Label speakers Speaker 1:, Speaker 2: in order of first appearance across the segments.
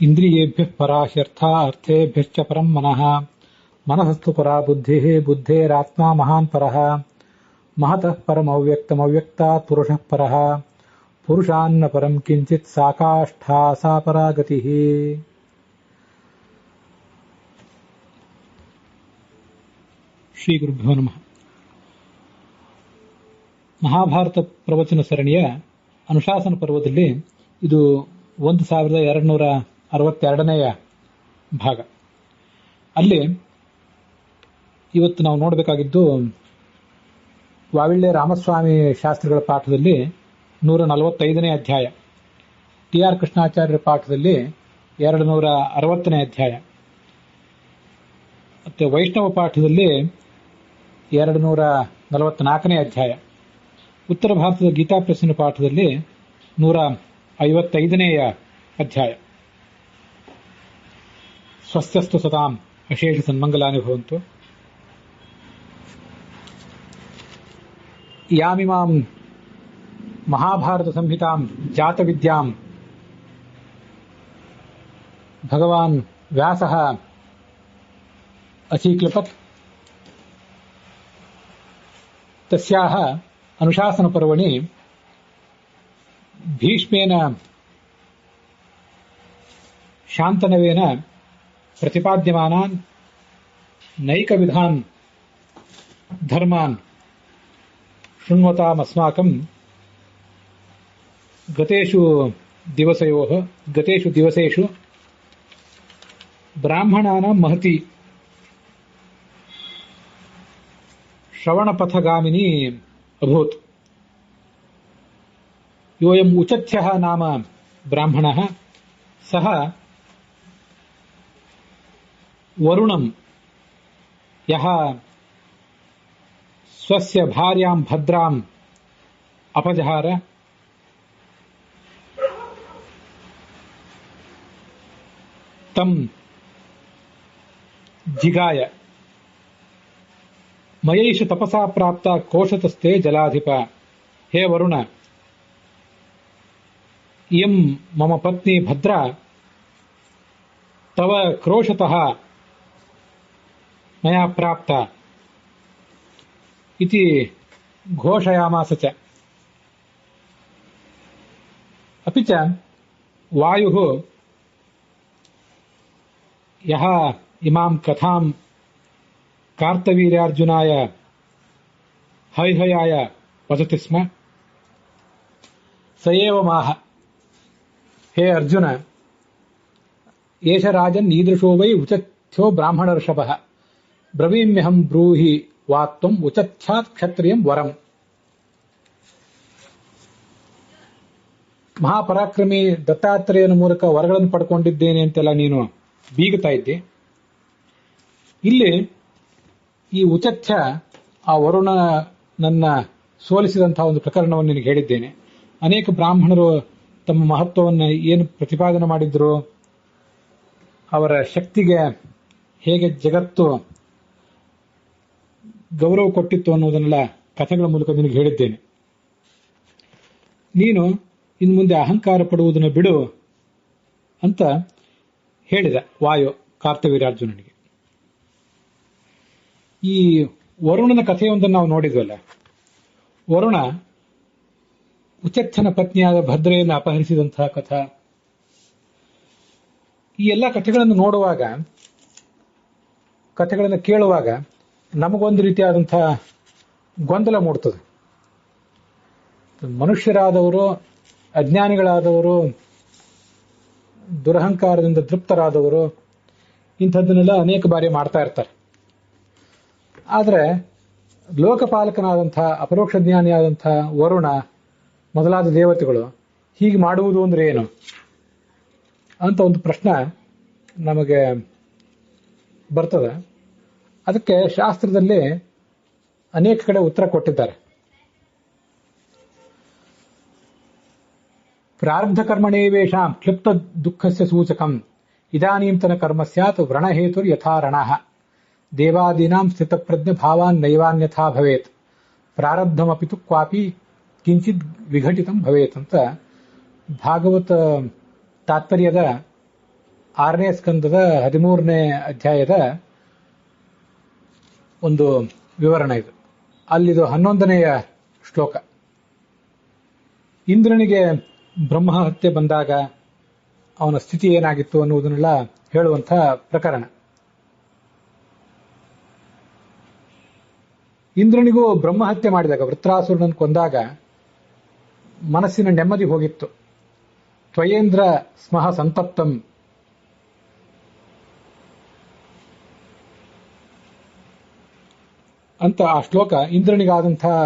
Speaker 1: ಇಂದ್ರಿಯೇಭ್ಯಃ ಪರಾ ಹ್ಯರ್ಥಾ ಅರ್ಥೇಭ್ಯಶ್ಚ ಪರಂ ಮನಃ ಮನಸಸ್ತು ಪರಾ ಬುದ್ಧಿಃ ಬುದ್ಧೇರಾತ್ಮಾ ಮಹಾನ್ ಪರಃ ಮಹತಃ ಪರಮವ್ಯಕ್ತಮವ್ಯಕ್ತಾತ್ ಪುರುಷಃ ಪರಃ ಪುರುಷಾನ್ನ ಪರಂ ಕಿಂಚಿತ್ ಸಾಕಾಷ್ಠಾ ಸಾ ಪರಾ ಗತಿಃ. ಶ್ರೀ ಗುರುಭ್ಯೋ ನಮಃ. ಮಹಾಭಾರತ ಪ್ರವಚನ ಸರಣಿಯ ಅನುಶಾಸನ ಪರ್ವದಲ್ಲಿ ಇದು 1262ನೇಯ ಭಾಗ. ಅಲ್ಲಿ ಇವತ್ತು ನಾವು ನೋಡಬೇಕಾಗಿದ್ದು ವಾವಿಳ್ಳೆ ರಾಮಸ್ವಾಮಿ ಶಾಸ್ತ್ರಿಗಳ ಪಾಠದಲ್ಲಿ 145ನೇ ಅಧ್ಯಾಯ, ಟಿ ಆರ್ ಕೃಷ್ಣಾಚಾರ್ಯರ ಪಾಠದಲ್ಲಿ 260ನೇ ಅಧ್ಯಾಯ, ಮತ್ತೆ ವೈಷ್ಣವ ಪಾಠದಲ್ಲಿ 244ನೇ ಅಧ್ಯಾಯ, ಉತ್ತರ ಭಾರತದ ಗೀತಾ ಪ್ರೆಸ್ಸಿನ ಪಾಠದಲ್ಲಿ 155ನೇಯ ಅಧ್ಯಾಯ. ಸ್ವಸ್ಯಸ್ತು ಸತಾಂ ಅಶೇಷ ಸನ್ಮಂಗಲಾನಿ ಭವಂತು. ಯಾಮಿಮಾಂ ಮಹಾಭಾರತ ಸಂಹಿತಾಂ ಜಾತ ವಿದ್ಯಾಂ ಭಗವಾನ್ ವ್ಯಾಸಃ ಅಚೀಕ್ಲಪತ್ ತಸ್ಯಾಹ ಅನುಶಾಸನ ಪರ್ವಣಿ ಭೀಷ್ಮೇನ ಶಾಂತನವೇನ ಪ್ರತಿಪಾದ್ಯಮಾನಾನ್ ನೈಕವಿಧಾನ್ ಧರ್ಮಾನ್ ಶೃಣ್ವತಾಮಸ್ಮಾಕಂ ಗತೇಷು ದಿವಸೇಷು ಬ್ರಾಹ್ಮಣಾನಾಂ ಮಹತಿ ಶ್ರವಣಪಥಗಾಮಿನಿ ಅಭೂತ್. ಯೋಯಂ ಉಚಥ್ಯಃ ನಾಮ ಬ್ರಾಹ್ಮಣಃ ಸಹ ವರುಣಂ ಯಃ ಸ್ವಸ್ಯ ಭಾರ್ಯಾಂ ಭದ್ರಾಂ ಅಪಜಹಾರ ತಂ ಜಿಗಾಯ ಮಯೈಷ ತಪಸಾ ಪ್ರಾಪ್ತ ಕೋಶತಸ್ಥೆ ಜಲಾಧಿಪ. ಹೇ ವರುಣ, ಇಯಂ ಮಮ ಪತ್ನಿ ಭದ್ರಾ ತವ ಕ್ರೋಶತಃ ಮಯಾ ಪ್ರಾಪ್ತ ಇತಿ ಘೋಷಯಾಮಾಸ ಚ. ಅಪಿ ಚ ವಾಯುಃ ಯಃ ಇಮಾಂ ಕಥಾಂ ಕಾರ್ತವೀರ್ಯಾರ್ಜುನಾಯ ಹೈಹಯಾಯ ವದತಿ ಸ್ಮ ಸ ಏವ ಮಾಹ. ಹೇ ಅರ್ಜುನ, ಏಷ ರಾಜನ್ ಈದೃಶೋ ವೈ ಉಚಥ್ಯೋ ಬ್ರಾಹ್ಮಣರ್ಷಭಃ ಬ್ರವೀಮ್ಯಹಂ ಬ್ರೂಹಿ ವಾತ್ವಂ ಉಚಥ್ಯಾತ್ ಕ್ಷತ್ರಿಯಂ ವರಂ. ಮಹಾಪರಾಕ್ರಮಿ ದತ್ತಾತ್ರೇಯನ ಮೂಲಕ ವರಗಳನ್ನು ಪಡ್ಕೊಂಡಿದ್ದೇನೆ ಅಂತೆಲ್ಲ ನೀನು ಬೀಗುತ್ತಾ ಇದ್ದೆ. ಇಲ್ಲಿ ಈ ಉಚಥ್ಯ ಆ ವರುಣನನ್ನ ಸೋಲಿಸಿದಂತಹ ಒಂದು ಪ್ರಕರಣವನ್ನು ನಿನಗೆ ಹೇಳಿದ್ದೇನೆ. ಅನೇಕ ಬ್ರಾಹ್ಮಣರು ತಮ್ಮ ಮಹತ್ವವನ್ನು ಏನು ಪ್ರತಿಪಾದನೆ ಮಾಡಿದ್ರು, ಅವರ ಶಕ್ತಿಗೆ ಹೇಗೆ ಜಗತ್ತು ಗೌರವ ಕೊಟ್ಟಿತ್ತು ಅನ್ನೋದನ್ನೆಲ್ಲ ಕಥೆಗಳ ಮೂಲಕ ನಿನಗೆ ಹೇಳಿದ್ದೇನೆ. ನೀನು ಇನ್ನು ಮುಂದೆ ಅಹಂಕಾರ ಪಡುವುದನ್ನು ಬಿಡು ಅಂತ ಹೇಳಿದ ವಾಯು ಕಾರ್ತವೀರ್ಯಾರ್ಜುನನಿಗೆ. ಈ ವರುಣನ ಕಥೆಯೊಂದನ್ನು ನಾವು ನೋಡಿದ್ವಲ್ಲ. ವರುಣ ಉಚಥ್ಯನ ಪತ್ನಿಯಾದ ಭದ್ರೆಯನ್ನು ಅಪಹರಿಸಿದಂತಹ ಕಥಾ. ಈ ಎಲ್ಲ ಕಥೆಗಳನ್ನು ನೋಡುವಾಗ, ಕಥೆಗಳನ್ನು ಕೇಳುವಾಗ ನಮಗೊಂದು ರೀತಿಯಾದಂತಹ ಗೊಂದಲ ಮೂಡ್ತದೆ. ಮನುಷ್ಯರಾದವರು, ಅಜ್ಞಾನಿಗಳಾದವರು, ದುರಹಂಕಾರದಿಂದ ತೃಪ್ತರಾದವರು ಇಂಥದ್ದನ್ನೆಲ್ಲ ಅನೇಕ ಬಾರಿ ಮಾಡ್ತಾ ಇರ್ತಾರೆ. ಆದರೆ ಲೋಕಪಾಲಕನಾದಂತಹ ಅಪರೋಕ್ಷ ಜ್ಞಾನಿಯಾದಂತಹ ವರುಣ ಮೊದಲಾದ ದೇವತೆಗಳು ಹೀಗೆ ಮಾಡುವುದು ಅಂದ್ರೆ ಏನು ಅಂತ ಒಂದು ಪ್ರಶ್ನೆ ನಮಗೆ ಬರ್ತದೆ. ಅದಕ್ಕೆ ಶಾಸ್ತ್ರದಲ್ಲಿ ಅನೇಕ ಕಡೆ ಉತ್ತರ ಕೊಟ್ಟಿದ್ದಾರೆ. ಪ್ರಾರಬ್ಧ ಕರ್ಮಣೇವೇಷಾಂ ಕ್ಲಿಪ್ತ ದುಃಖಸ್ಯ ಸೂಚಕಂ ಇದಾನೀಂತನ ಕರ್ಮ ಸ್ಯಾತ್ ವ್ರಣಹೇತುರ್ ಯಥಾ ರಣಃ ದೇವಾದೀನಾಂ ಸ್ಥಿತಪ್ರಜ್ಞ ಭಾವಾನ್ ನೈವಾನ್ಯಥಾ ಭವೇತ್ ಪ್ರಾರಬ್ಧಮಪಿತು ಕ್ವಾಪಿ ಕಿಂಚಿತ್ ವಿಘಟಿತಂ ಭವೇತ್ ಅಂತ ಭಾಗವತ ತಾತ್ಪರ್ಯದ 6ನೇ ಸ್ಕಂದದ 13ನೇ ಅಧ್ಯಾಯದ ಒಂದು ವಿವರಣೆ ಇದು. ಅಲ್ಲಿದು 11ನೆಯ ಶ್ಲೋಕ. ಇಂದ್ರನಿಗೆ ಬ್ರಹ್ಮ ಹತ್ಯೆ ಬಂದಾಗ ಅವನ ಸ್ಥಿತಿ ಏನಾಗಿತ್ತು ಅನ್ನುವುದನ್ನೆಲ್ಲ ಹೇಳುವಂಥ ಪ್ರಕರಣ. ಇಂದ್ರನಿಗೂ ಬ್ರಹ್ಮ ಹತ್ಯೆ ಮಾಡಿದಾಗ, ವೃತ್ರಾಸುರನನ್ನು ಕೊಂದಾಗ ಮನಸ್ಸಿನ ನೆಮ್ಮದಿ ಹೋಗಿತ್ತು. ತ್ವಯೇಂದ್ರ ಸ್ಮಃ ಸಂತಪ್ತಂ ಅಂತ ಆ ಶ್ಲೋಕ ಇಂದ್ರನಿಗಾದಂತಹ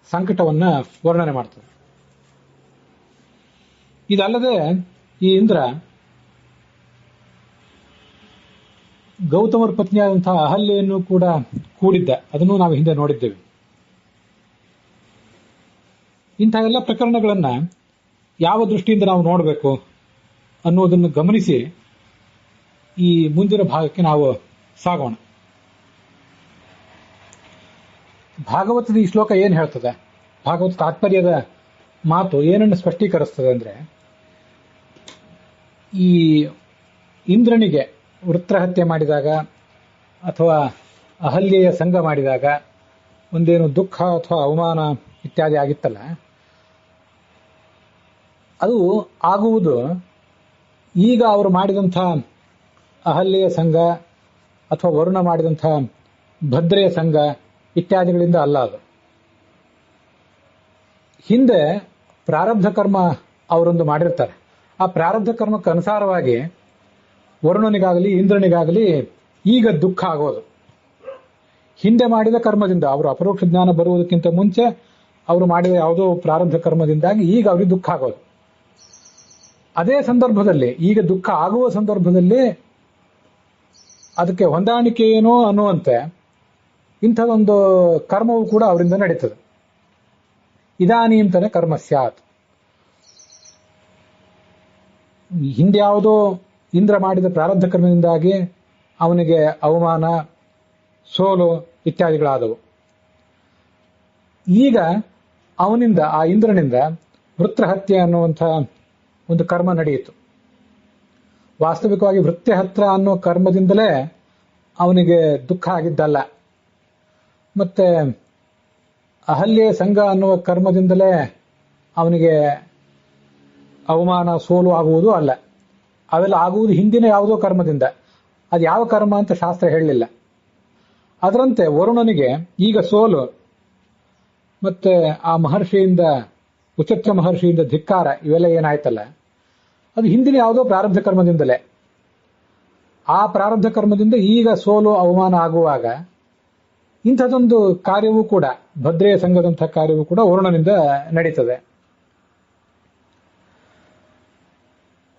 Speaker 1: ಸಂಕಟವನ್ನ ವರ್ಣನೆ ಮಾಡ್ತದೆ. ಇದಲ್ಲದೆ ಈ ಇಂದ್ರ ಗೌತಮರ ಪತ್ನಿಯಾದಂತಹ ಅಹಲ್ಯೆಯನ್ನು ಕೂಡ ಕೂಡಿದ್ದ. ಅದನ್ನು ನಾವು ಹಿಂದೆ ನೋಡಿದ್ದೇವೆ. ಇಂತಹ ಎಲ್ಲ ಪ್ರಕರಣಗಳನ್ನ ಯಾವ ದೃಷ್ಟಿಯಿಂದ ನಾವು ನೋಡಬೇಕು ಅನ್ನೋದನ್ನು ಗಮನಿಸಿ ಈ ಮುಂದಿನ ಭಾಗಕ್ಕೆ ನಾವು ಸಾಗೋಣ. ಭಾಗವತದ ಈ ಶ್ಲೋಕ ಏನ್ ಹೇಳ್ತದೆ, ಭಾಗವತ ತಾತ್ಪರ್ಯದ ಮಾತು ಏನನ್ನು ಸ್ಪಷ್ಟೀಕರಿಸ್ತದೆ ಅಂದ್ರೆ, ಈ ಇಂದ್ರನಿಗೆ ವೃತ್ರಹತ್ಯೆ ಮಾಡಿದಾಗ ಅಥವಾ ಅಹಲ್ಯೆಯ ಸಂಗ ಮಾಡಿದಾಗ ಒಂದೇನು ದುಃಖ ಅಥವಾ ಅವಮಾನ ಇತ್ಯಾದಿ ಆಗಿತ್ತಲ್ಲ, ಅದು ಆಗುವುದು ಈಗ ಅವರು ಮಾಡಿದಂಥ ಅಹಲ್ಯೆಯ ಸಂಘ ಅಥವಾ ವರುಣ ಮಾಡಿದಂಥ ಭದ್ರೆಯ ಸಂಘ ಇತ್ಯಾದಿಗಳಿಂದ ಅಲ್ಲ. ಅದು ಹಿಂದೆ ಪ್ರಾರಬ್ಧ ಕರ್ಮ ಅವರೊಂದು ಮಾಡಿರ್ತಾರೆ. ಆ ಪ್ರಾರಬ್ಧ ಕರ್ಮಕ್ಕೆ ಅನುಸಾರವಾಗಿ ವರುಣನಿಗಾಗಲಿ ಇಂದ್ರನಿಗಾಗಲಿ ಈಗ ದುಃಖ ಆಗೋದು ಹಿಂದೆ ಮಾಡಿದ ಕರ್ಮದಿಂದ. ಅವರು ಅಪರೋಕ್ಷ ಜ್ಞಾನ ಬರುವುದಕ್ಕಿಂತ ಮುಂಚೆ ಅವರು ಮಾಡಿದ ಯಾವುದೋ ಪ್ರಾರಬ್ಧ ಕರ್ಮದಿಂದಾಗಿ ಈಗ ಅವರಿಗೆ ದುಃಖ ಆಗೋದು. ಅದೇ ಸಂದರ್ಭದಲ್ಲಿ, ಈಗ ದುಃಖ ಆಗುವ ಸಂದರ್ಭದಲ್ಲಿ ಅದಕ್ಕೆ ಹೊಂದಾಣಿಕೆ ಏನೋ ಅನ್ನುವಂತೆ ಇಂಥದೊಂದು ಕರ್ಮವು ಕೂಡ ಅವರಿಂದ ನಡೀತದೆ. ಇದಾನೀಂತನೇ ಕರ್ಮ ಸ್ಯಾತ್. ಹಿಂದೆ ಯಾವುದೋ ಇಂದ್ರ ಮಾಡಿದ ಪ್ರಾರಬ್ಧ ಕರ್ಮದಿಂದಾಗಿ ಅವನಿಗೆ ಅವಮಾನ, ಸೋಲು ಇತ್ಯಾದಿಗಳಾದವು. ಈಗ ಅವನಿಂದ, ಆ ಇಂದ್ರನಿಂದ ವೃತ್ರಹತ್ಯೆ ಅನ್ನುವಂಥ ಒಂದು ಕರ್ಮ ನಡೆಯಿತು. ವಾಸ್ತವಿಕವಾಗಿ ವೃತ್ಯಹತ್ರ ಅನ್ನೋ ಕರ್ಮದಿಂದಲೇ ಅವನಿಗೆ ದುಃಖ ಆಗಿದ್ದಲ್ಲ, ಮತ್ತೆ ಅಹಲ್ಯೆ ಸಂಘ ಅನ್ನುವ ಕರ್ಮದಿಂದಲೇ ಅವನಿಗೆ ಅವಮಾನ, ಸೋಲು ಆಗುವುದು ಅಲ್ಲ. ಅವೆಲ್ಲ ಆಗುವುದು ಹಿಂದಿನ ಯಾವುದೋ ಕರ್ಮದಿಂದ. ಅದು ಯಾವ ಕರ್ಮ ಅಂತ ಶಾಸ್ತ್ರ ಹೇಳಲಿಲ್ಲ. ಅದರಂತೆ ವರುಣನಿಗೆ ಈಗ ಸೋಲು ಮತ್ತೆ ಆ ಮಹರ್ಷಿಯಿಂದ, ಉಚತ್ರ ಮಹರ್ಷಿಯಿಂದ ಧಿಕ್ಕಾರ, ಇವೆಲ್ಲ ಏನಾಯ್ತಲ್ಲ, ಅದು ಹಿಂದಿನ ಯಾವುದೋ ಪ್ರಾರಬ್ಧ ಕರ್ಮದಿಂದಲೇ. ಆ ಪ್ರಾರಬ್ಧ ಕರ್ಮದಿಂದ ಈಗ ಸೋಲು, ಅವಮಾನ ಆಗುವಾಗ ಇಂಥದೊಂದು ಕಾರ್ಯವೂ ಕೂಡ, ಭದ್ರೆಯ ಸಂಘದಂತಹ ಕಾರ್ಯವೂ ಕೂಡ ವರುಣನಿಂದ ನಡೀತದೆ.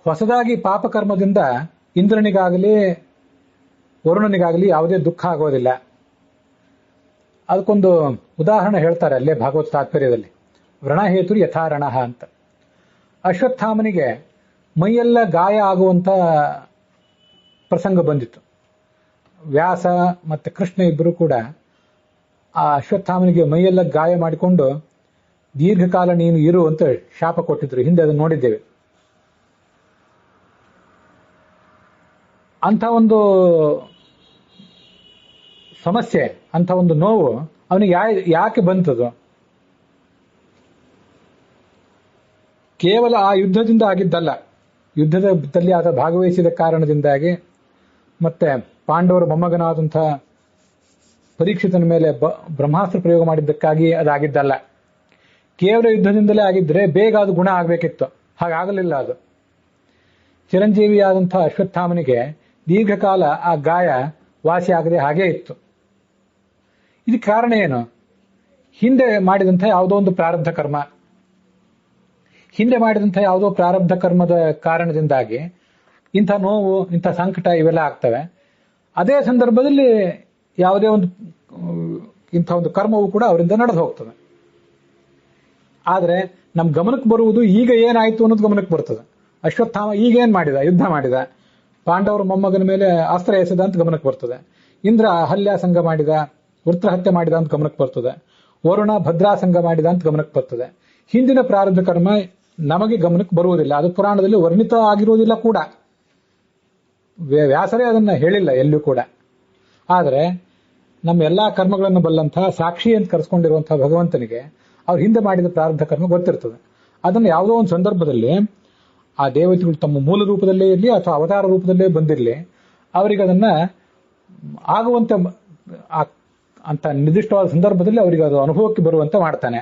Speaker 1: ಹೊಸದಾಗಿ ಪಾಪಕರ್ಮದಿಂದ ಇಂದ್ರನಿಗಾಗಲಿ ವರುಣನಿಗಾಗಲಿ ಯಾವುದೇ ದುಃಖ ಆಗೋದಿಲ್ಲ. ಅದಕ್ಕೊಂದು ಉದಾಹರಣೆ ಹೇಳ್ತಾರೆ ಅಲ್ಲೇ ಭಾಗವತ ತಾತ್ಪರ್ಯದಲ್ಲಿ. ವ್ರಣಹೇತು ಯಥಾರಣ ಅಂತ. ಅಶ್ವತ್ಥಾಮನಿಗೆ ಮೈಯೆಲ್ಲ ಗಾಯ ಆಗುವಂತ ಪ್ರಸಂಗ ಬಂದಿತ್ತು. ವ್ಯಾಸ ಮತ್ತೆ ಕೃಷ್ಣ ಇಬ್ಬರು ಕೂಡ ಆ ಅಶ್ವತ್ಥಾಮನಿಗೆ ಮೈಯೆಲ್ಲ ಗಾಯ ಮಾಡಿಕೊಂಡು ದೀರ್ಘಕಾಲ ನೀನು ಇರು ಅಂತ ಶಾಪ ಕೊಟ್ಟಿದ್ರು. ಹಿಂದೆ ಅದನ್ನು ನೋಡಿದ್ದೇವೆ. ಅಂಥ ಒಂದು ಸಮಸ್ಯೆ, ಅಂಥ ಒಂದು ನೋವು ಅವನಿಗೆ ಯಾಕೆ ಬಂತದು? ಕೇವಲ ಆ ಯುದ್ಧದಿಂದ ಆಗಿದ್ದಲ್ಲ. ಯುದ್ಧದಲ್ಲಿ ಆತ ಭಾಗವಹಿಸಿದ ಕಾರಣದಿಂದಾಗಿ, ಮತ್ತೆ ಪಾಂಡವರ ಮೊಮ್ಮಗನಾದಂಥ ಪರೀಕ್ಷಿತನ ಮೇಲೆ ಬ್ರಹ್ಮಾಸ್ತ್ರ ಪ್ರಯೋಗ ಮಾಡಿದ್ದಕ್ಕಾಗಿ ಅದಾಗಿದ್ದಲ್ಲ. ಕೇವಲ ಯುದ್ಧದಿಂದಲೇ ಆಗಿದ್ರೆ ಬೇಗ ಅದು ಗುಣ ಆಗಬೇಕಿತ್ತು. ಹಾಗಾಗಲಿಲ್ಲ. ಅದು ಚಿರಂಜೀವಿಯಾದಂಥ ಅಶ್ವತ್ಥಾಮನಿಗೆ ದೀರ್ಘಕಾಲ ಆ ಗಾಯ ವಾಸಿ ಆಗದೆ ಹಾಗೇ ಇತ್ತು. ಇದಕ್ಕೆ ಕಾರಣ ಏನು? ಹಿಂದೆ ಮಾಡಿದಂಥ ಯಾವುದೋ ಒಂದು ಪ್ರಾರಬ್ಧ ಕರ್ಮ, ಹಿಂದೆ ಮಾಡಿದಂಥ ಯಾವುದೋ ಪ್ರಾರಬ್ಧ ಕರ್ಮದ ಕಾರಣದಿಂದಾಗಿ ಇಂಥ ನೋವು, ಇಂಥ ಸಂಕಟ ಇವೆಲ್ಲ ಆಗ್ತವೆ. ಅದೇ ಸಂದರ್ಭದಲ್ಲಿ ಯಾವುದೇ ಒಂದು ಇಂಥ ಒಂದು ಕರ್ಮವು ಕೂಡ ಅವರಿಂದ ನಡೆದು ಹೋಗ್ತದೆ. ಆದರೆ ನಮ್ಮ ಗಮನಕ್ಕೆ ಬರುವುದು ಈಗ ಏನಾಯ್ತು ಅನ್ನೋದು ಗಮನಕ್ಕೆ ಬರ್ತದೆ. ಅಶ್ವತ್ಥಾಮ ಈಗೇನ್ ಮಾಡಿದ? ಯುದ್ಧ ಮಾಡಿದ, ಪಾಂಡವರ ಮೊಮ್ಮಗನ ಮೇಲೆ ಅಸ್ತ್ರ ಎಸೆದ ಅಂತ ಗಮನಕ್ಕೆ ಬರ್ತದೆ. ಇಂದ್ರ ಅಹಲ್ಯಾಸಂಗ ಮಾಡಿದ, ವೃತ್ರಹತ್ಯೆ ಮಾಡಿದ ಅಂತ ಗಮನಕ್ಕೆ ಬರ್ತದೆ. ವರುಣ ಭದ್ರಾಸಂಗ ಮಾಡಿದ ಅಂತ ಗಮನಕ್ಕೆ ಬರ್ತದೆ. ಹಿಂದಿನ ಪ್ರಾರಬ್ಧ ಕರ್ಮ ನಮಗೆ ಗಮನಕ್ಕೆ ಬರುವುದಿಲ್ಲ. ಅದು ಪುರಾಣದಲ್ಲಿ ವರ್ಣಿತ ಆಗಿರುವುದಿಲ್ಲ ಕೂಡ. ವ್ಯಾಸರೇ ಅದನ್ನ ಹೇಳಿಲ್ಲ ಎಲ್ಲೂ ಕೂಡ. ಆದರೆ ನಮ್ಮ ಎಲ್ಲಾ ಕರ್ಮಗಳನ್ನು ಬಲ್ಲಂತಹ ಸಾಕ್ಷಿ ಅಂತ ಕರೆಸ್ಕೊಂಡಿರುವಂತಹ ಭಗವಂತನಿಗೆ ಅವ್ರು ಹಿಂದೆ ಮಾಡಿದ ಪ್ರಾರಬ್ಧ ಕರ್ಮ ಗೊತ್ತಿರ್ತದೆ. ಅದನ್ನು ಯಾವುದೋ ಒಂದು ಸಂದರ್ಭದಲ್ಲಿ ಆ ದೇವತೆಗಳು ತಮ್ಮ ಮೂಲ ರೂಪದಲ್ಲೇ ಇರಲಿ ಅಥವಾ ಅವತಾರ ರೂಪದಲ್ಲೇ ಬಂದಿರಲಿ, ಅವರಿಗೆ ಅದನ್ನ ಆಗುವಂತೆ ಅಂತ ನಿರ್ದಿಷ್ಟವಾದ ಸಂದರ್ಭದಲ್ಲಿ ಅವರಿಗೆ ಅದು ಅನುಭವಕ್ಕೆ ಬರುವಂತೆ ಮಾಡ್ತಾನೆ.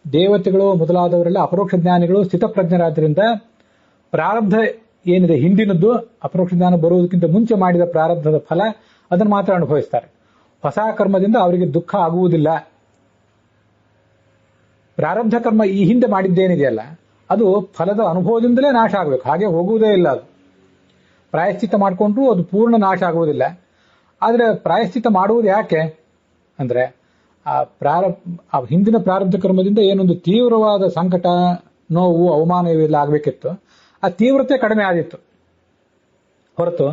Speaker 1: ದೇವತೆಗಳು ಮೊದಲಾದವರೆಲ್ಲ ಅಪರೋಕ್ಷ ಜ್ಞಾನಿಗಳು ಸ್ಥಿತಪ್ರಜ್ಞರಾದ್ರಿಂದ ಪ್ರಾರಬ್ಧ ಏನಿದೆ ಹಿಂದಿನದ್ದು, ಅಪರೋಕ್ಷ ಜ್ಞಾನ ಬರುವುದಕ್ಕಿಂತ ಮುಂಚೆ ಮಾಡಿದ ಪ್ರಾರಬ್ಧದ ಫಲ ಅದನ್ನು ಮಾತ್ರ ಅನುಭವಿಸ್ತಾರೆ. ಹೊಸ ಕರ್ಮದಿಂದ ಅವರಿಗೆ ದುಃಖ ಆಗುವುದಿಲ್ಲ. ಪ್ರಾರಬ್ಧ ಕರ್ಮ ಈ ಹಿಂದೆ ಮಾಡಿದ್ದೇನಿದೆಯಲ್ಲ ಅದು ಫಲದ ಅನುಭವದಿಂದಲೇ ನಾಶ ಆಗಬೇಕು, ಹಾಗೆ ಹೋಗುವುದೇ ಇಲ್ಲ. ಅದು ಪ್ರಾಯಶ್ಚಿತ್ತ ಮಾಡಿಕೊಂಡ್ರೂ ಅದು ಪೂರ್ಣ ನಾಶ ಆಗುವುದಿಲ್ಲ. ಆದರೆ ಪ್ರಾಯಶ್ಚಿತ್ತ ಮಾಡುವುದು ಯಾಕೆ ಅಂದ್ರೆ ಆ ಹಿಂದಿನ ಪ್ರಾರಬ್ಧ ಕರ್ಮದಿಂದ ಏನೊಂದು ತೀವ್ರವಾದ ಸಂಕಟ, ನೋವು, ಅವಮಾನ ಇವೆಲ್ಲ ಆಗಬೇಕಿತ್ತು, ಆ ತೀವ್ರತೆ ಕಡಿಮೆ ಆದಿತ್ತು ಹೊರತು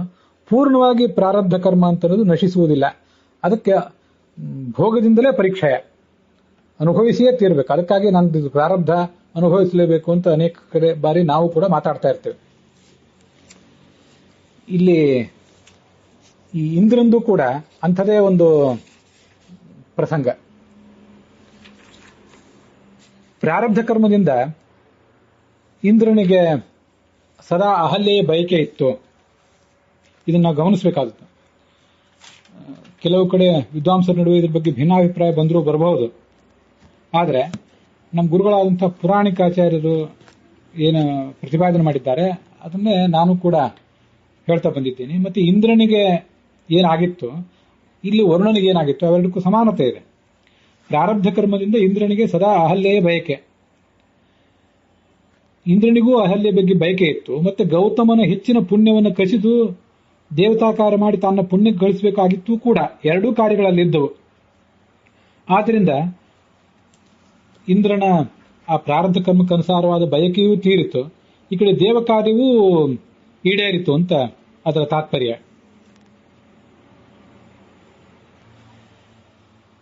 Speaker 1: ಪೂರ್ಣವಾಗಿ ಪ್ರಾರಬ್ಧ ಕರ್ಮ ಅಂತನ್ನೋದು ನಶಿಸುವುದಿಲ್ಲ. ಅದಕ್ಕೆ ಭೋಗದಿಂದಲೇ ಪರೀಕ್ಷೆಯ ಅನುಭವಿಸಿಯೇ ತೀರ್ಬೇಕು. ಅದಕ್ಕಾಗಿ ನಾನು ಪ್ರಾರಬ್ಧ ಅನುಭವಿಸಲೇಬೇಕು ಅಂತ ಅನೇಕ ಕಡೆ ಬಾರಿ ನಾವು ಕೂಡ ಮಾತಾಡ್ತಾ ಇರ್ತೇವೆ. ಇಲ್ಲಿ ಈ ಇಂದ್ರಂದು ಕೂಡ ಅಂಥದೇ ಒಂದು ಪ್ರಸಂಗ. ಪ್ರಾರಬ್ಧ ಕರ್ಮದಿಂದ ಇಂದ್ರನಿಗೆ ಸದಾ ಅಹಲ್ಯೆಯ ಬಯಕೆ ಇತ್ತು. ಇದನ್ನು ನಾವು ಗಮನಿಸಬೇಕಾಗುತ್ತೆ. ಕೆಲವು ಕಡೆ ವಿದ್ವಾಂಸರ ನಡುವೆ ಇದ್ರ ಬಗ್ಗೆ ಭಿನ್ನಾಭಿಪ್ರಾಯ ಬಂದರೂ ಬರಬಹುದು. ಆದರೆ ನಮ್ಮ ಗುರುಗಳಾದಂತಹ ಪುರಾಣಿಕಾಚಾರ್ಯರು ಏನು ಪ್ರತಿಪಾದನೆ ಮಾಡಿದ್ದಾರೆ ಅದನ್ನೇ ನಾನು ಕೂಡ ಹೇಳ್ತಾ ಬಂದಿದ್ದೀನಿ. ಮತ್ತೆ ಇಂದ್ರನಿಗೆ ಏನಾಗಿತ್ತು, ಇಲ್ಲಿ ವರುಣನಿಗೆ ಏನಾಗಿತ್ತು, ಅವೆರಡಕ್ಕೂ ಸಮಾನತೆ ಇದೆ. ಪ್ರಾರಬ್ಧ ಕರ್ಮದಿಂದ ಇಂದ್ರನಿಗೆ ಸದಾ ಅಹಲ್ಯೆಯ ಬಯಕೆ, ಇಂದ್ರನಿಗೂ ಅಹಲ್ಯ ಬಗ್ಗೆ ಬಯಕೆ ಇತ್ತು. ಮತ್ತೆ ಗೌತಮನ ಹೆಚ್ಚಿನ ಪುಣ್ಯವನ್ನು ಕಸಿದು ದೇವತಾಕಾರ ಮಾಡಿ ತನ್ನ ಪುಣ್ಯಕ್ಕೆ ಗಳಿಸಬೇಕಾಗಿತ್ತು ಕೂಡ. ಎರಡೂ ಕಾರ್ಯಗಳಲ್ಲಿದ್ದವು. ಆದ್ದರಿಂದ ಇಂದ್ರನ ಆ ಪ್ರಾರಬ್ಧ ಕರ್ಮಕ್ಕನುಸಾರವಾದ ಬಯಕೆಯೂ ತೀರಿತು, ಈ ಕಡೆ ದೇವ ಕಾರ್ಯವೂ ಈಡೇರಿತು ಅಂತ ಅದರ ತಾತ್ಪರ್ಯ.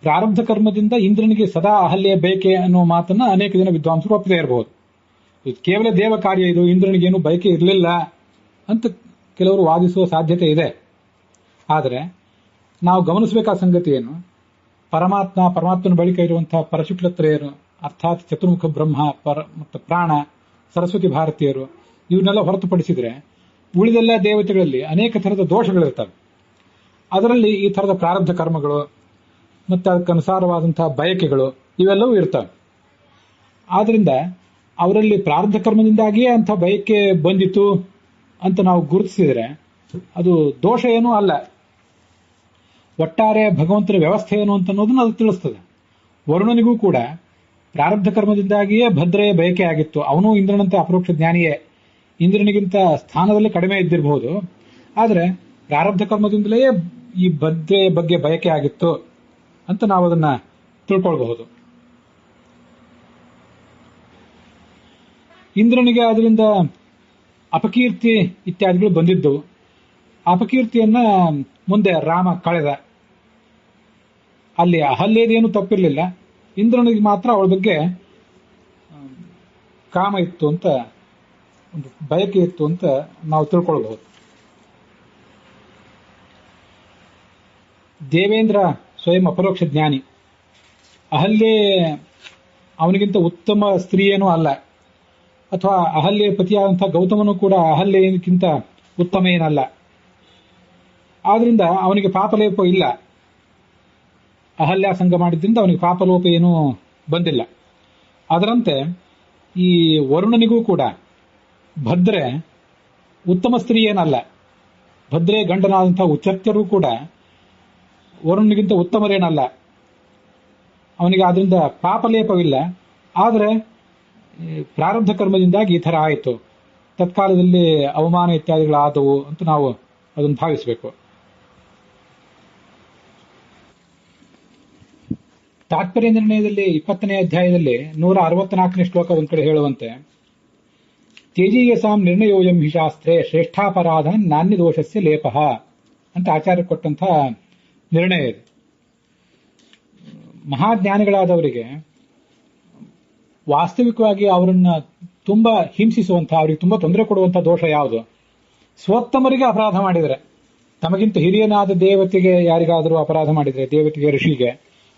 Speaker 1: ಪ್ರಾರಬ್ಧ ಕರ್ಮದಿಂದ ಇಂದ್ರನಿಗೆ ಸದಾ ಅಹಲ್ಯ ಬಯಕೆ ಅನ್ನುವ ಮಾತನ್ನ ಅನೇಕ ಜನ ವಿದ್ವಾಂಸರು ಒಪ್ಪದೇ ಇರಬಹುದು. ಇದು ಕೇವಲ ದೇವ ಕಾರ್ಯ, ಇದು ಇಂದ್ರನಿಗೇನು ಬಯಕೆ ಇರಲಿಲ್ಲ ಅಂತ ಕೆಲವರು ವಾದಿಸುವ ಸಾಧ್ಯತೆ ಇದೆ. ಆದರೆ ನಾವು ಗಮನಿಸಬೇಕಾದ ಸಂಗತಿ ಏನು, ಪರಮಾತ್ಮನ ಬಳಿಕ ಇರುವಂತಹ ಪರಶುಕ್ಲತ್ರಯರು ಅರ್ಥಾತ್ ಚತುರ್ಮುಖ ಬ್ರಹ್ಮ ಮತ್ತು ಪ್ರಾಣ, ಸರಸ್ವತಿ ಭಾರತೀಯರು ಇವನ್ನೆಲ್ಲ ಹೊರತುಪಡಿಸಿದ್ರೆ ಉಳಿದೆಲ್ಲ ದೇವತೆಗಳಲ್ಲಿ ಅನೇಕ ಥರದ ದೋಷಗಳಿರ್ತವೆ. ಅದರಲ್ಲಿ ಈ ಥರದ ಪ್ರಾರಬ್ಧ ಕರ್ಮಗಳು ಮತ್ತು ಅದಕ್ಕನುಸಾರವಾದಂತಹ ಬಯಕೆಗಳು ಇವೆಲ್ಲವೂ ಇರ್ತವೆ. ಆದ್ರಿಂದ ಅವರಲ್ಲಿ ಪ್ರಾರಬ್ಧ ಕರ್ಮದಿಂದಾಗಿಯೇ ಅಂಥ ಬಯಕೆ ಬಂದಿತು ಅಂತ ನಾವು ಗುರುತಿಸಿದರೆ ಅದು ದೋಷ ಏನೂ ಅಲ್ಲ. ಒಟ್ಟಾರೆ ಭಗವಂತನ ವ್ಯವಸ್ಥೆ ಏನು ಅಂತ ಅನ್ನೋದನ್ನು ಅದು ತಿಳಿಸ್ತದೆ. ವರುಣನಿಗೂ ಕೂಡ ಪ್ರಾರಬ್ಧ ಕರ್ಮದಿಂದಾಗಿಯೇ ಭದ್ರೆಯ ಬಯಕೆ ಆಗಿತ್ತು. ಅವನು ಇಂದ್ರನಂತೆ ಅಪರೋಕ್ಷ ಜ್ಞಾನಿಯೇ, ಇಂದ್ರನಿಗಿಂತ ಸ್ಥಾನದಲ್ಲಿ ಕಡಿಮೆ ಇದ್ದಿರಬಹುದು. ಆದರೆ ಪ್ರಾರಬ್ಧ ಕರ್ಮದಿಂದಲೇ ಈ ಭದ್ರೆಯ ಬಗ್ಗೆ ಬಯಕೆ ಆಗಿತ್ತು ಅಂತ ನಾವು ಅದನ್ನ ತಿಳ್ಕೊಳ್ಬಹುದು. ಇಂದ್ರನಿಗೆ ಅದರಿಂದ ಅಪಕೀರ್ತಿ ಇತ್ಯಾದಿಗಳು ಬಂದಿದ್ದವು. ಅಪಕೀರ್ತಿಯನ್ನ ಮುಂದೆ ರಾಮ ಕಳೆದ. ಅಲ್ಲಿ ಅಹಲ್ಯದೇನು ತಪ್ಪಿರಲಿಲ್ಲ, ಇಂದ್ರನಿಗೆ ಮಾತ್ರ ಅವಳ ಬಗ್ಗೆ ಕಾಮ ಇತ್ತು ಅಂತ, ಒಂದು ಬಯಕೆ ಇತ್ತು ಅಂತ ನಾವು ತಿಳ್ಕೊಳ್ಬಹುದು. ದೇವೇಂದ್ರ ಸ್ವಯಂ ಅಪರೋಕ್ಷ ಜ್ಞಾನಿ. ಅಹಲ್ಯೆ ಅವನಿಗಿಂತ ಉತ್ತಮ ಸ್ತ್ರೀಯೇನೂ ಅಲ್ಲ, ಅಥವಾ ಅಹಲ್ಯೆ ಪತಿಯಾದಂತಹ ಗೌತಮನು ಕೂಡ ಅಹಲ್ಯೆಗಿಂತ ಉತ್ತಮ ಏನಲ್ಲ. ಆದ್ರಿಂದ ಅವನಿಗೆ ಪಾಪಲೇಪ ಇಲ್ಲ. ಅಹಲ್ಯ ಸಂಘ ಮಾಡಿದ್ರಿಂದ ಅವನಿಗೆ ಪಾಪಲೋಪ ಏನೂ ಬಂದಿಲ್ಲ. ಅದರಂತೆ ಈ ವರುಣನಿಗೂ ಕೂಡ ಭದ್ರೆ ಉತ್ತಮ ಸ್ತ್ರೀ ಏನಲ್ಲ. ಭದ್ರೆ ಗಂಡನಾದಂತಹ ಉಚ್ಚತ್ಯರು ಕೂಡ ವರುಣನಿಗಿಂತ ಉತ್ತಮರೇನಲ್ಲ. ಅವನಿಗೆ ಆದ್ರಿಂದ ಪಾಪಲೇಪವಿಲ್ಲ. ಆದರೆ ಪ್ರಾರಬ್ಧ ಕರ್ಮದಿಂದಾಗಿ ಈ ಥರ ಆಯಿತು, ತತ್ಕಾಲದಲ್ಲಿ ಅವಮಾನ ಇತ್ಯಾದಿಗಳಾದವು ಅಂತ ನಾವು ಅದನ್ನು ಭಾವಿಸಬೇಕು. ತಾತ್ಪರ್ಯ ನಿರ್ಣಯದಲ್ಲಿ 20ನೇ ಅಧ್ಯಾಯದಲ್ಲಿ 164ನೇ ಶ್ಲೋಕ ಒಂದ್ ಕಡೆ ಹೇಳುವಂತೆ, ತೇಜೀಯಸಾಂ ನಿರ್ಣಯೋಯಂ ಹಿ ಶಾಸ್ತ್ರೇ ಶ್ರೇಷ್ಠಾಪರಾಧ ನಾಣ್ಯ ದೋಷಸ್ಯ ಲೇಪಃ ಅಂತ ಆಚಾರ್ಯ ಕೊಟ್ಟಂತಹ ನಿರ್ಣಯ ಇದೆ. ಮಹಾಜ್ಞಾನಿಗಳಾದವರಿಗೆ ವಾಸ್ತವಿಕವಾಗಿ ಅವರನ್ನ ತುಂಬಾ ಹಿಂಸಿಸುವಂತಹ, ಅವರಿಗೆ ತುಂಬಾ ತೊಂದರೆ ಕೊಡುವಂತಹ ದೋಷ ಯಾವುದು? ಸ್ವೋತ್ತಮರಿಗೆ ಅಪರಾಧ ಮಾಡಿದರೆ, ತಮಗಿಂತ ಹಿರಿಯನಾದ ದೇವತೆಗೆ ಯಾರಿಗಾದರೂ ಅಪರಾಧ ಮಾಡಿದರೆ, ದೇವತೆಗೆ ಋಷಿಗೆ,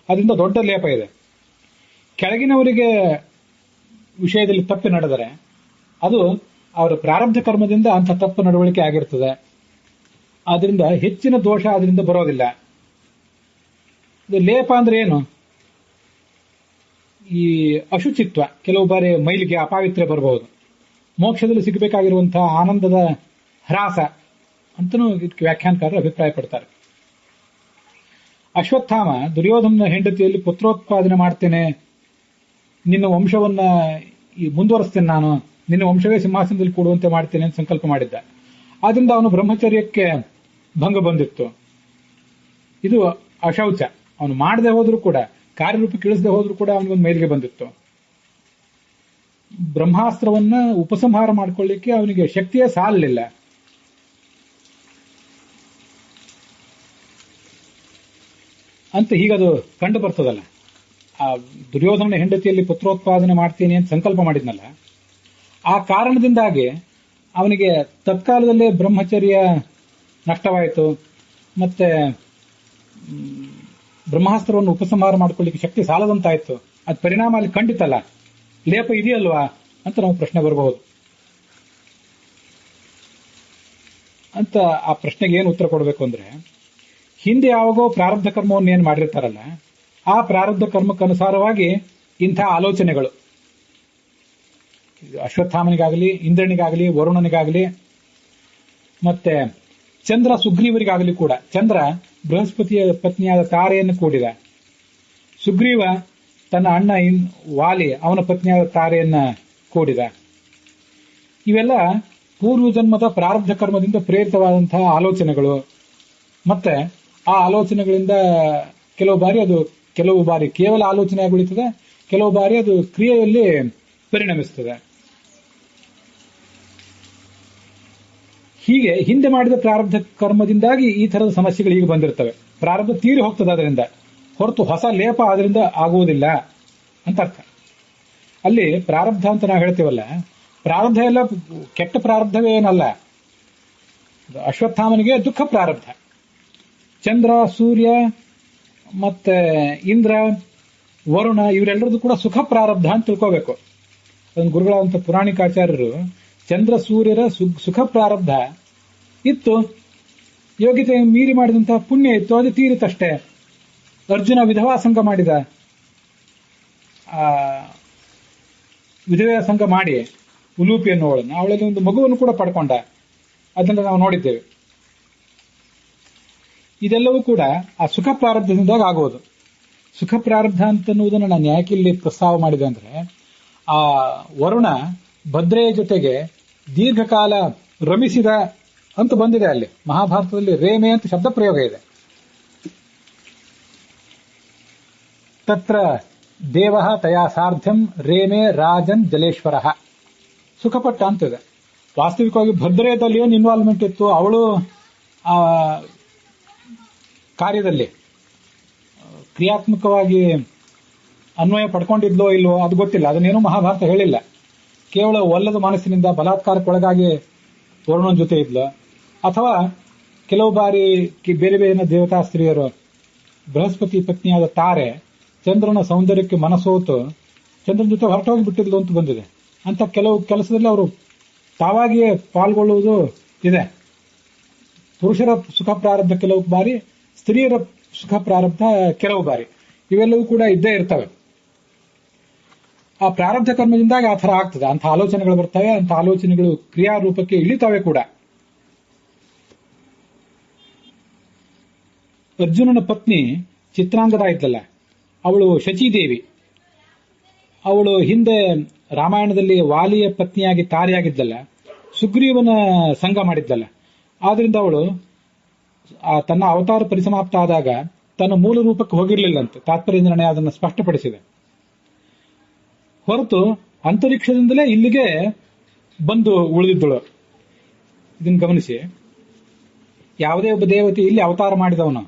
Speaker 1: ಅದರಿಂದ ದೊಡ್ಡ ಲೇಪ ಇದೆ. ಕೆಳಗಿನವರಿಗೆ ವಿಷಯದಲ್ಲಿ ತಪ್ಪು ನಡೆದರೆ ಅದು ಅವರ ಪ್ರಾರಬ್ಧ ಕರ್ಮದಿಂದ ಅಂಥ ತಪ್ಪು ನಡವಳಿಕೆ ಆಗಿರ್ತದೆ. ಆದ್ರಿಂದ ಹೆಚ್ಚಿನ ದೋಷ ಅದರಿಂದ ಬರೋದಿಲ್ಲ. ಲೇಪ ಅಂದ್ರೆ ಏನು? ಈ ಅಶುಚಿತ್ವ, ಕೆಲವು ಬಾರಿ ಮೈಲಿಗೆ ಅಪಾವಿತ್ರ್ಯ ಬರಬಹುದು. ಮೋಕ್ಷದಲ್ಲಿ ಸಿಗಬೇಕಾಗಿರುವಂತಹ ಆನಂದದ ಹ್ರಾಸ ಅಂತನೂ ಇದಕ್ಕೆ ವ್ಯಾಖ್ಯಾನಕಾರರು ಅಭಿಪ್ರಾಯ ಪಡ್ತಾರೆ. ಅಶ್ವತ್ಥಾಮ ದುರ್ಯೋಧನ ಹೆಂಡತಿಯಲ್ಲಿ ಪುತ್ರೋತ್ಪಾದನೆ ಮಾಡ್ತೇನೆ, ನಿನ್ನ ವಂಶವನ್ನ ಮುಂದುವರಿಸ್ತೇನೆ, ನಾನು ನಿನ್ನ ವಂಶವೇ ಸಿಂಹಾಸನದಲ್ಲಿ ಕೂಡುವಂತೆ ಮಾಡ್ತೇನೆ ಅಂತ ಸಂಕಲ್ಪ ಮಾಡಿದ್ದ. ಆದ್ರಿಂದ ಅವನು ಬ್ರಹ್ಮಚರ್ಯಕ್ಕೆ ಭಂಗ ಬಂದಿತ್ತು. ಇದು ಅಶೌಚ. ಅವನು ಮಾಡದೆ ಹೋದ್ರೂ ಕೂಡ, ಕಾರ್ಯರೂಪಕ್ಕೆ ಇಳಿಸದೆ ಹೋದ್ರೂ ಕೂಡ ಅವನಿಗೊಂದು ಮೇಲಿಗೆ ಬಂದಿತ್ತು. ಬ್ರಹ್ಮಾಸ್ತ್ರವನ್ನ ಉಪಸಂಹಾರ ಮಾಡಿಕೊಳ್ಳಿಕ್ಕೆ ಅವನಿಗೆ ಶಕ್ತಿಯೇ ಸಾಲಲಿಲ್ಲ. ಅಂತ ಹೀಗದು ಕಂಡು ಬರ್ತದಲ್ಲ. ಆ ದುರ್ಯೋಧನ ಹೆಂಡತಿಯಲ್ಲಿ ಪುತ್ರೋತ್ಪಾದನೆ ಮಾಡ್ತೀನಿ ಅಂತ ಸಂಕಲ್ಪ ಮಾಡಿದ್ನಲ್ಲ, ಆ ಕಾರಣದಿಂದಾಗಿ ಅವನಿಗೆ ತತ್ಕಾಲದಲ್ಲೇ ಬ್ರಹ್ಮಚರ್ಯ ನಷ್ಟವಾಯಿತು. ಮತ್ತೆ ಬ್ರಹ್ಮಾಸ್ತ್ರವನ್ನು ಉಪಸಂಹಾರ ಮಾಡ್ಕೊಳ್ಳಿಕ್ಕೆ ಶಕ್ತಿ ಸಾಲದಂತಾಯ್ತು. ಅದ್ ಪರಿಣಾಮ ಅಲ್ಲಿ ಖಂಡಿತಲ್ಲ, ಲೇಪ ಇದೆಯಲ್ವಾ ಅಂತ ನಾವು ಪ್ರಶ್ನೆ ಬರಬಹುದು. ಅಂತ ಆ ಪ್ರಶ್ನೆಗೆ ಏನು ಉತ್ತರ ಕೊಡಬೇಕು ಅಂದ್ರೆ, ಹಿಂದೆ ಯಾವಾಗೋ ಪ್ರಾರಬ್ಧ ಕರ್ಮವನ್ನು ಏನ್ ಮಾಡಿರ್ತಾರಲ್ಲ, ಆ ಪ್ರಾರಬ್ಧ ಕರ್ಮಕ್ಕನುಸಾರವಾಗಿ ಇಂಥ ಆಲೋಚನೆಗಳು ಅಶ್ವತ್ಥಾಮನಿಗಾಗಲಿ, ಇಂದ್ರನಿಗಾಗಲಿ, ವರುಣನಿಗಾಗಲಿ, ಮತ್ತೆ ಚಂದ್ರ ಸುಗ್ರೀವರಿಗಾಗಲಿ ಕೂಡ. ಚಂದ್ರ ಬೃಹಸ್ಪತಿಯ ಪತ್ನಿಯಾದ ತಾರೆಯನ್ನು ಕೂಡಿದ, ಸುಗ್ರೀವ ತನ್ನ ಅಣ್ಣ ವಾಲಿ ಅವನ ಪತ್ನಿಯಾದ ತಾರೆಯನ್ನ ಕೂಡಿದ. ಇವೆಲ್ಲ ಪೂರ್ವ ಜನ್ಮದ ಪ್ರಾರಬ್ಧ ಕರ್ಮದಿಂದ ಪ್ರೇರಿತವಾದಂತಹ ಆಲೋಚನೆಗಳು. ಮತ್ತೆ ಆ ಆಲೋಚನೆಗಳಿಂದ ಕೆಲವು ಬಾರಿ ಕೇವಲ ಆಲೋಚನೆಯಾಗಿ ಉಳಿತದೆ, ಕೆಲವು ಬಾರಿ ಅದು ಕ್ರಿಯೆಯಲ್ಲಿ ಪರಿಣಮಿಸುತ್ತದೆ. ಹೀಗೆ ಹಿಂದೆ ಮಾಡಿದ ಪ್ರಾರಬ್ಧ ಕರ್ಮದಿಂದಾಗಿ ಈ ತರದ ಸಮಸ್ಯೆಗಳು ಈಗ ಬಂದಿರ್ತವೆ. ಪ್ರಾರಬ್ಧ ತೀರಿ ಹೋಗ್ತದೆ ಅದರಿಂದ, ಹೊರತು ಹೊಸ ಲೇಪ ಅದರಿಂದ ಆಗುವುದಿಲ್ಲ ಅಂತ ಅರ್ಥ. ಅಲ್ಲಿ ಪ್ರಾರಬ್ಧ ಅಂತ ನಾವು ಹೇಳ್ತೀವಲ್ಲ, ಪ್ರಾರಬ್ಧ ಎಲ್ಲ ಕೆಟ್ಟ ಪ್ರಾರಬ್ಧವೇ ಏನಲ್ಲ. ಅಶ್ವತ್ಥಾಮನಿಗೆ ದುಃಖ ಪ್ರಾರಬ್ಧ. ಚಂದ್ರ, ಸೂರ್ಯ, ಮತ್ತೆ ಇಂದ್ರ, ವರುಣ ಇವರೆಲ್ಲರದು ಕೂಡ ಸುಖ ಪ್ರಾರಬ್ಧ ಅಂತ ತಿಳ್ಕೋಬೇಕು. ಅದನ್ನು ಗುರುಗಳಾದಂಥ ಪುರಾಣಿಕಾಚಾರ್ಯರು ಚಂದ್ರ ಸೂರ್ಯರ ಸುಖ ಪ್ರಾರಬ್ಧ ಇತ್ತು, ಯೋಗ್ಯತೆ ಮೀರಿ ಮಾಡಿದಂತಹ ಪುಣ್ಯ ಇತ್ತು, ಅದು ತೀರಿತಷ್ಟೇ. ಅರ್ಜುನ ವಿಧವಾ ಸಂಘ ಮಾಡಿದ, ವಿಧವಾ ಸಂಘ ಮಾಡಿ ಉಲೂಪಿ ಅನ್ನೋಳನ್ನು, ಅವಳಲ್ಲಿ ಒಂದು ಮಗುವನ್ನು ಕೂಡ ಪಡ್ಕೊಂಡ. ಅದನ್ನ ನಾವು ನೋಡಿದ್ದೇವೆ. ಇದೆಲ್ಲವೂ ಕೂಡ ಆ ಸುಖ ಪ್ರಾರಬ್ಧದಿಂದಾಗ ಆಗುವುದು. ಸುಖ ಪ್ರಾರಬ್ಧ ಅಂತನ್ನುವುದನ್ನು ನಾನು ಯಾಕೆ ಇಲ್ಲಿ ಪ್ರಸ್ತಾವ ಮಾಡಿದೆ ಅಂದ್ರೆ, ಆ ವರುಣ ಭದ್ರೆಯ ಜೊತೆಗೆ ದೀರ್ಘಕಾಲ ರಮಿಸಿದ ಅಂತ ಬಂದಿದೆ. ಅಲ್ಲಿ ಮಹಾಭಾರತದಲ್ಲಿ ರೇಮೆ ಅಂತ ಶಬ್ದ ಪ್ರಯೋಗ ಇದೆ. ತತ್ರ ದೇವ ತಯಾ ಸಾರ್ಧ್ಯಂ ರೇಮೆ ರಾಜನ್ ಜಲೇಶ್ವರ ಸುಖಪಟ್ಟ ಅಂತಿದೆ. ವಾಸ್ತವಿಕವಾಗಿ ಭದ್ರೆಯದಲ್ಲಿ ಏನು ಇನ್ವಾಲ್ವ್ಮೆಂಟ್ ಇತ್ತು, ಅವಳು ಆ ಕಾರ್ಯದಲ್ಲಿ ಕ್ರಿಯಾತ್ಮಕವಾಗಿ ಅನ್ವಯ ಪಡ್ಕೊಂಡಿದ್ಲೋ ಇಲ್ವೋ ಅದು ಗೊತ್ತಿಲ್ಲ. ಅದನ್ನೇನೂ ಮಹಾಭಾರತ ಹೇಳಿಲ್ಲ. ಕೇವಲ ಒಲ್ಲದ ಮನಸ್ಸಿನಿಂದ ಬಲಾತ್ಕಾರಕ್ಕೊಳಗಾಗಿ ವರುಣನ ಜೊತೆ ಇದ್ಲು, ಅಥವಾ ಕೆಲವು ಬಾರಿ ಬೇರೆ ಬೇರೆ ದೇವತಾ ಸ್ತ್ರೀಯರು, ಬೃಹಸ್ಪತಿ ಪತ್ನಿಯಾದ ತಾರೆ ಚಂದ್ರನ ಸೌಂದರ್ಯಕ್ಕೆ ಮನಸೋತು ಚಂದ್ರನ ಜೊತೆ ಹೊರಟೋಗಿ ಬಿಟ್ಟಿದ್ಲು ಅಂತ ಬಂದಿದೆ. ಅಂತ ಕೆಲವು ಕೆಲಸದಲ್ಲಿ ಅವರು ತಾವಾಗಿಯೇ ಪಾಲ್ಗೊಳ್ಳುವುದು ಇದೆ. ಪುರುಷರ ಸುಖ ಪ್ರಾರಬ್ಧ ಕೆಲವು ಬಾರಿ, ಸ್ತ್ರೀಯರ ಸುಖ ಪ್ರಾರಬ್ಧ ಕೆಲವು ಬಾರಿ, ಇವೆಲ್ಲವೂ ಕೂಡ ಇದ್ದೇ ಇರ್ತವೆ. ಆ ಪ್ರಾರಬ್ಧ ಕರ್ಮದಿಂದಾಗ ಆ ಥರ ಆಗ್ತದೆ. ಅಂಥ ಆಲೋಚನೆಗಳು ಬರ್ತವೆ, ಅಂಥ ಆಲೋಚನೆಗಳು ಕ್ರಿಯಾರೂಪಕ್ಕೆ ಇಳಿತವೆ ಕೂಡ. ಅರ್ಜುನನ ಪತ್ನಿ ಚಿತ್ರಾಂಗದ ಇದ್ದಲ್ಲ, ಅವಳು ಶಚೀದೇವಿ. ಅವಳು ಹಿಂದೆ ರಾಮಾಯಣದಲ್ಲಿ ವಾಲಿಯ ಪತ್ನಿಯಾಗಿ ತಾರೆಯಾಗಿದ್ದಲ್ಲ, ಸುಗ್ರೀವನ ಸಂಘ ಮಾಡಿದ್ದಲ್ಲ. ಆದ್ರಿಂದ ಅವಳು ತನ್ನ ಅವತಾರ ಪರಿಸಮಾಪ್ತ ಆದಾಗ ತನ್ನ ಮೂಲ ರೂಪಕ್ಕೆ ಹೋಗಿರ್ಲಿಲ್ಲಂತೆ. ತಾತ್ಪರ್ಯ ನಿರ್ಣಯ ಅದನ್ನು ಸ್ಪಷ್ಟಪಡಿಸಿದೆ. ಹೊರತು ಅಂತರಿಕ್ಷದಿಂದಲೇ ಇಲ್ಲಿಗೆ ಬಂದು ಉಳಿದಿದ್ದಳು. ಇದನ್ನು ಗಮನಿಸಿ. ಯಾವುದೇ ಒಬ್ಬ ದೇವತೆ ಇಲ್ಲಿ ಅವತಾರ ಮಾಡಿದವನು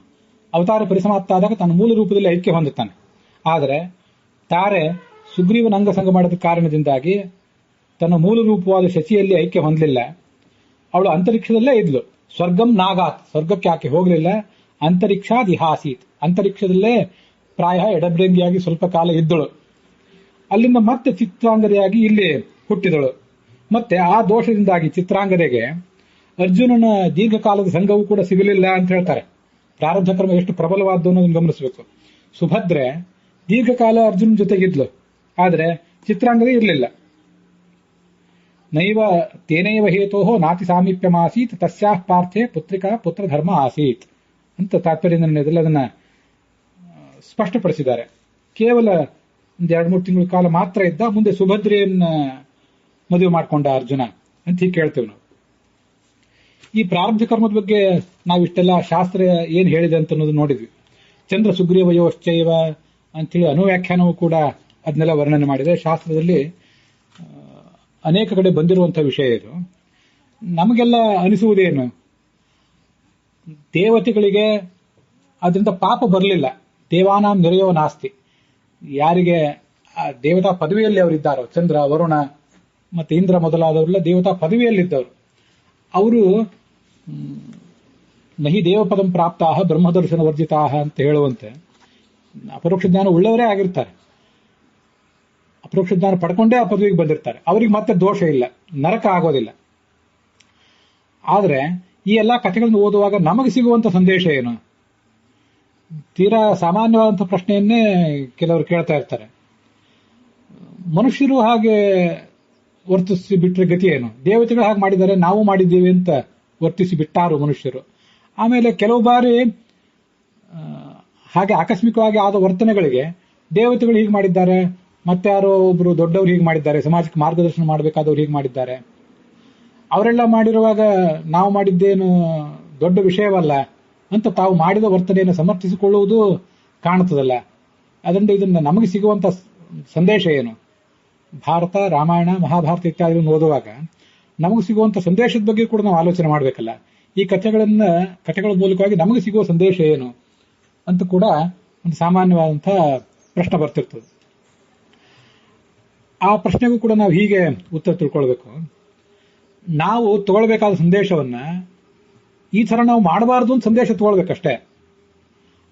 Speaker 1: ಅವತಾರ ಪರಿಸಮಾಪ್ತ ಆದಾಗ ತನ್ನ ಮೂಲ ರೂಪದಲ್ಲಿ ಐಕ್ಯ ಹೊಂದುತ್ತಾನೆ. ಆದರೆ ತಾರೆ ಸುಗ್ರೀವನ ಅಂಗಸಂಗ ಮಾಡಿದ ಕಾರಣದಿಂದಾಗಿ ತನ್ನ ಮೂಲ ರೂಪವಾದ ಶಚಿಯಲ್ಲಿ ಐಕ್ಯ ಹೊಂದಲಿಲ್ಲ. ಅವಳು ಅಂತರಿಕ್ಷದಲ್ಲೇ ಇದ್ಲು. ಸ್ವರ್ಗಂ ನಾಗಾತ್, ಸ್ವರ್ಗಕ್ಕೆ ಆಕೆ ಹೋಗಲಿಲ್ಲ. ಅಂತರಿಕ್ಷಾದ್ ಇಹಾಸೀತ್, ಅಂತರಿಕ್ಷದಲ್ಲೇ ಪ್ರಾಯ ಎಡಬ್ರಂಗಿಯಾಗಿ ಸ್ವಲ್ಪ ಕಾಲ ಇದ್ದಳು. ಅಲ್ಲಿಂದ ಮತ್ತೆ ಚಿತ್ರಾಂಗದೆಯಾಗಿ ಇಲ್ಲಿ ಹುಟ್ಟಿದಳು. ಮತ್ತೆ ಆ ದೋಷದಿಂದಾಗಿ ಚಿತ್ರಾಂಗದೆಗೆ ಅರ್ಜುನನ ದೀರ್ಘಕಾಲದ ಸಂಘವೂ ಕೂಡ ಸಿಗಲಿಲ್ಲ ಅಂತ ಹೇಳ್ತಾರೆ. ಪ್ರಾರಬ್ಧ ಕರ್ಮ ಎಷ್ಟು ಪ್ರಬಲವಾದ್ದು ಅನ್ನೋದನ್ನು ಗಮನಿಸಬೇಕು. ಸುಭದ್ರೆ ದೀರ್ಘಕಾಲ ಅರ್ಜುನ ಜೊತೆಗಿದ್ಲು, ಆದರೆ ಚಿತ್ರಾಂಗದೆ ಇರಲಿಲ್ಲ. ನೈವ ತೇನೈವ ಹೇತೋಹೋ ನಾತಿ ಸಾಮೀಪ್ಯಮಾಸೀತ್ ತಸ್ಯಾಃ ಪಾರ್ಥೆ ಪುತ್ರಿಕಾ ಪುತ್ರಧರ್ಮ ಆಸೀತ್ ಅಂತ ತಾತ್ಪರ್ಯ ನಿರ್ಣಯದಲ್ಲಿ ಅದನ್ನ ಸ್ಪಷ್ಟಪಡಿಸಿದ್ದಾರೆ. ಕೇವಲ ಒಂದು 2-3 ತಿಂಗಳ ಕಾಲ ಮಾತ್ರ ಇದ್ದ, ಮುಂದೆ ಸುಭದ್ರೆಯನ್ನ ಮದುವೆ ಮಾಡಿಕೊಂಡ ಅರ್ಜುನ ಅಂತ ಹೀಗೆ ಕೇಳ್ತೇವೆ ನಾವು. ಈ ಪ್ರಾರಬ್ಧ ಕರ್ಮದ ಬಗ್ಗೆ ನಾವಿಷ್ಟೆಲ್ಲ ಶಾಸ್ತ್ರ ಏನ್ ಹೇಳಿದೆ ಅಂತ ಅನ್ನೋದು ನೋಡಿದ್ವಿ. ಚಂದ್ರ ಸುಗ್ರೀವಯೋಶ್ಚೈವ ಅಂತೇಳಿ ಅನುವ್ಯಾಖ್ಯಾನವೂ ಕೂಡ ಅದನ್ನೆಲ್ಲ ವರ್ಣನೆ ಮಾಡಿದೆ. ಶಾಸ್ತ್ರದಲ್ಲಿ ಅನೇಕ ಕಡೆ ಬಂದಿರುವಂತಹ ವಿಷಯ ಇದು. ನಮಗೆಲ್ಲ ಅನಿಸುವುದೇನು, ದೇವತೆಗಳಿಗೆ ಅದರಿಂದ ಪಾಪ ಬರಲಿಲ್ಲ. ದೇವಾನಾಂ ನಿರಯೋ ನಾಸ್ತಿ. ಯಾರಿಗೆ ದೇವತಾ ಪದವಿಯಲ್ಲಿ ಅವರಿದ್ದಾರೋ, ಚಂದ್ರ, ವರುಣ ಮತ್ತೆ ಇಂದ್ರ ಮೊದಲಾದವರೆಲ್ಲ ದೇವತಾ ಪದವಿಯಲ್ಲಿದ್ದವರು, ಅವರು ನಹಿ ದೇವಪದಂ ಪ್ರಾಪ್ತಾಹ ಬ್ರಹ್ಮದರ್ಶನ ವರ್ಜಿತಾಹ ಅಂತ ಹೇಳುವಂತೆ ಅಪರೋಕ್ಷ ಜ್ಞಾನ ಉಳ್ಳವರೇ ಆಗಿರ್ತಾರೆ. ಅಪರೋಕ್ಷ ಜ್ಞಾನ ಪಡ್ಕೊಂಡೇ ಆ ಪದವಿಗೆ ಬಂದಿರ್ತಾರೆ. ಅವರಿಗೆ ಮತ್ತೆ ದೋಷ ಇಲ್ಲ, ನರಕ ಆಗೋದಿಲ್ಲ. ಆದರೆ ಈ ಎಲ್ಲಾ ಕಥೆಗಳನ್ನು ಓದುವಾಗ ನಮಗೆ ಸಿಗುವಂತ ಸಂದೇಶ ಏನು? ತೀರಾ ಸಾಮಾನ್ಯವಾದಂತಹ ಪ್ರಶ್ನೆಯನ್ನೇ ಕೆಲವರು ಕೇಳ್ತಾ ಇರ್ತಾರೆ. ಮನುಷ್ಯರು ಹಾಗೆ ವರ್ತಿಸಿ ಬಿಟ್ರೆ ಗತಿ ಏನು? ದೇವತೆಗಳು ಹಾಗೆ ಮಾಡಿದ್ದಾರೆ, ನಾವು ಮಾಡಿದ್ದೀವಿ ಅಂತ ವರ್ತಿಸಿ ಬಿಟ್ಟಾರು ಮನುಷ್ಯರು. ಆಮೇಲೆ ಕೆಲವು ಬಾರಿ ಹಾಗೆ ಆಕಸ್ಮಿಕವಾಗಿ ಆದ ವರ್ತನೆಗಳಿಗೆ ದೇವತೆಗಳು ಹೀಗೆ ಮಾಡಿದ್ದಾರೆ, ಮತ್ತೆ ಯಾರೋ ಒಬ್ರು ದೊಡ್ಡವರು ಹೀಗೆ ಮಾಡಿದ್ದಾರೆ, ಸಮಾಜಕ್ಕೆ ಮಾರ್ಗದರ್ಶನ ಮಾಡಬೇಕಾದವ್ರು ಹೀಗೆ ಮಾಡಿದ್ದಾರೆ. ಅವರೆಲ್ಲ ಮಾಡಿರುವಾಗ ನಾವು ಮಾಡಿದ್ದೇನು ದೊಡ್ಡ ವಿಷಯವಲ್ಲ ಅಂತ ತಾವು ಮಾಡಿದ ವರ್ತನೆಯನ್ನು ಸಮರ್ಥಿಸಿಕೊಳ್ಳುವುದು ಕಾಣುತ್ತದಲ್ಲ. ಅದರಿಂದ ಇದನ್ನ ನಮಗೆ ಸಿಗುವಂತ ಸಂದೇಶ ಏನು? ಭಾರತ, ರಾಮಾಯಣ, ಮಹಾಭಾರತ ಇತ್ಯಾದಿಗಳನ್ನು ಓದುವಾಗ ನಮಗೆ ಸಿಗುವಂತ ಸಂದೇಶದ ಬಗ್ಗೆ ಕೂಡ ನಾವು ಆಲೋಚನೆ ಮಾಡಬೇಕಲ್ಲ. ಈ ಕಥೆಗಳ ಮೂಲಕವಾಗಿ ನಮಗೆ ಸಿಗುವ ಸಂದೇಶ ಏನು ಅಂತ ಕೂಡ ಒಂದು ಸಾಮಾನ್ಯವಾದಂತಹ ಪ್ರಶ್ನೆ ಬರ್ತಿರ್ತದೆ. ಆ ಪ್ರಶ್ನೆಗೂ ಕೂಡ ನಾವು ಹೀಗೆ ಉತ್ತರ ತಿಳ್ಕೊಳ್ಬೇಕು. ನಾವು ತಗೊಳ್ಬೇಕಾದ ಸಂದೇಶವನ್ನ ಈ ತರ ನಾವು ಮಾಡಬಾರ್ದು ಅಂತ ಸಂದೇಶ ತಗೊಳ್ಬೇಕಷ್ಟೇ.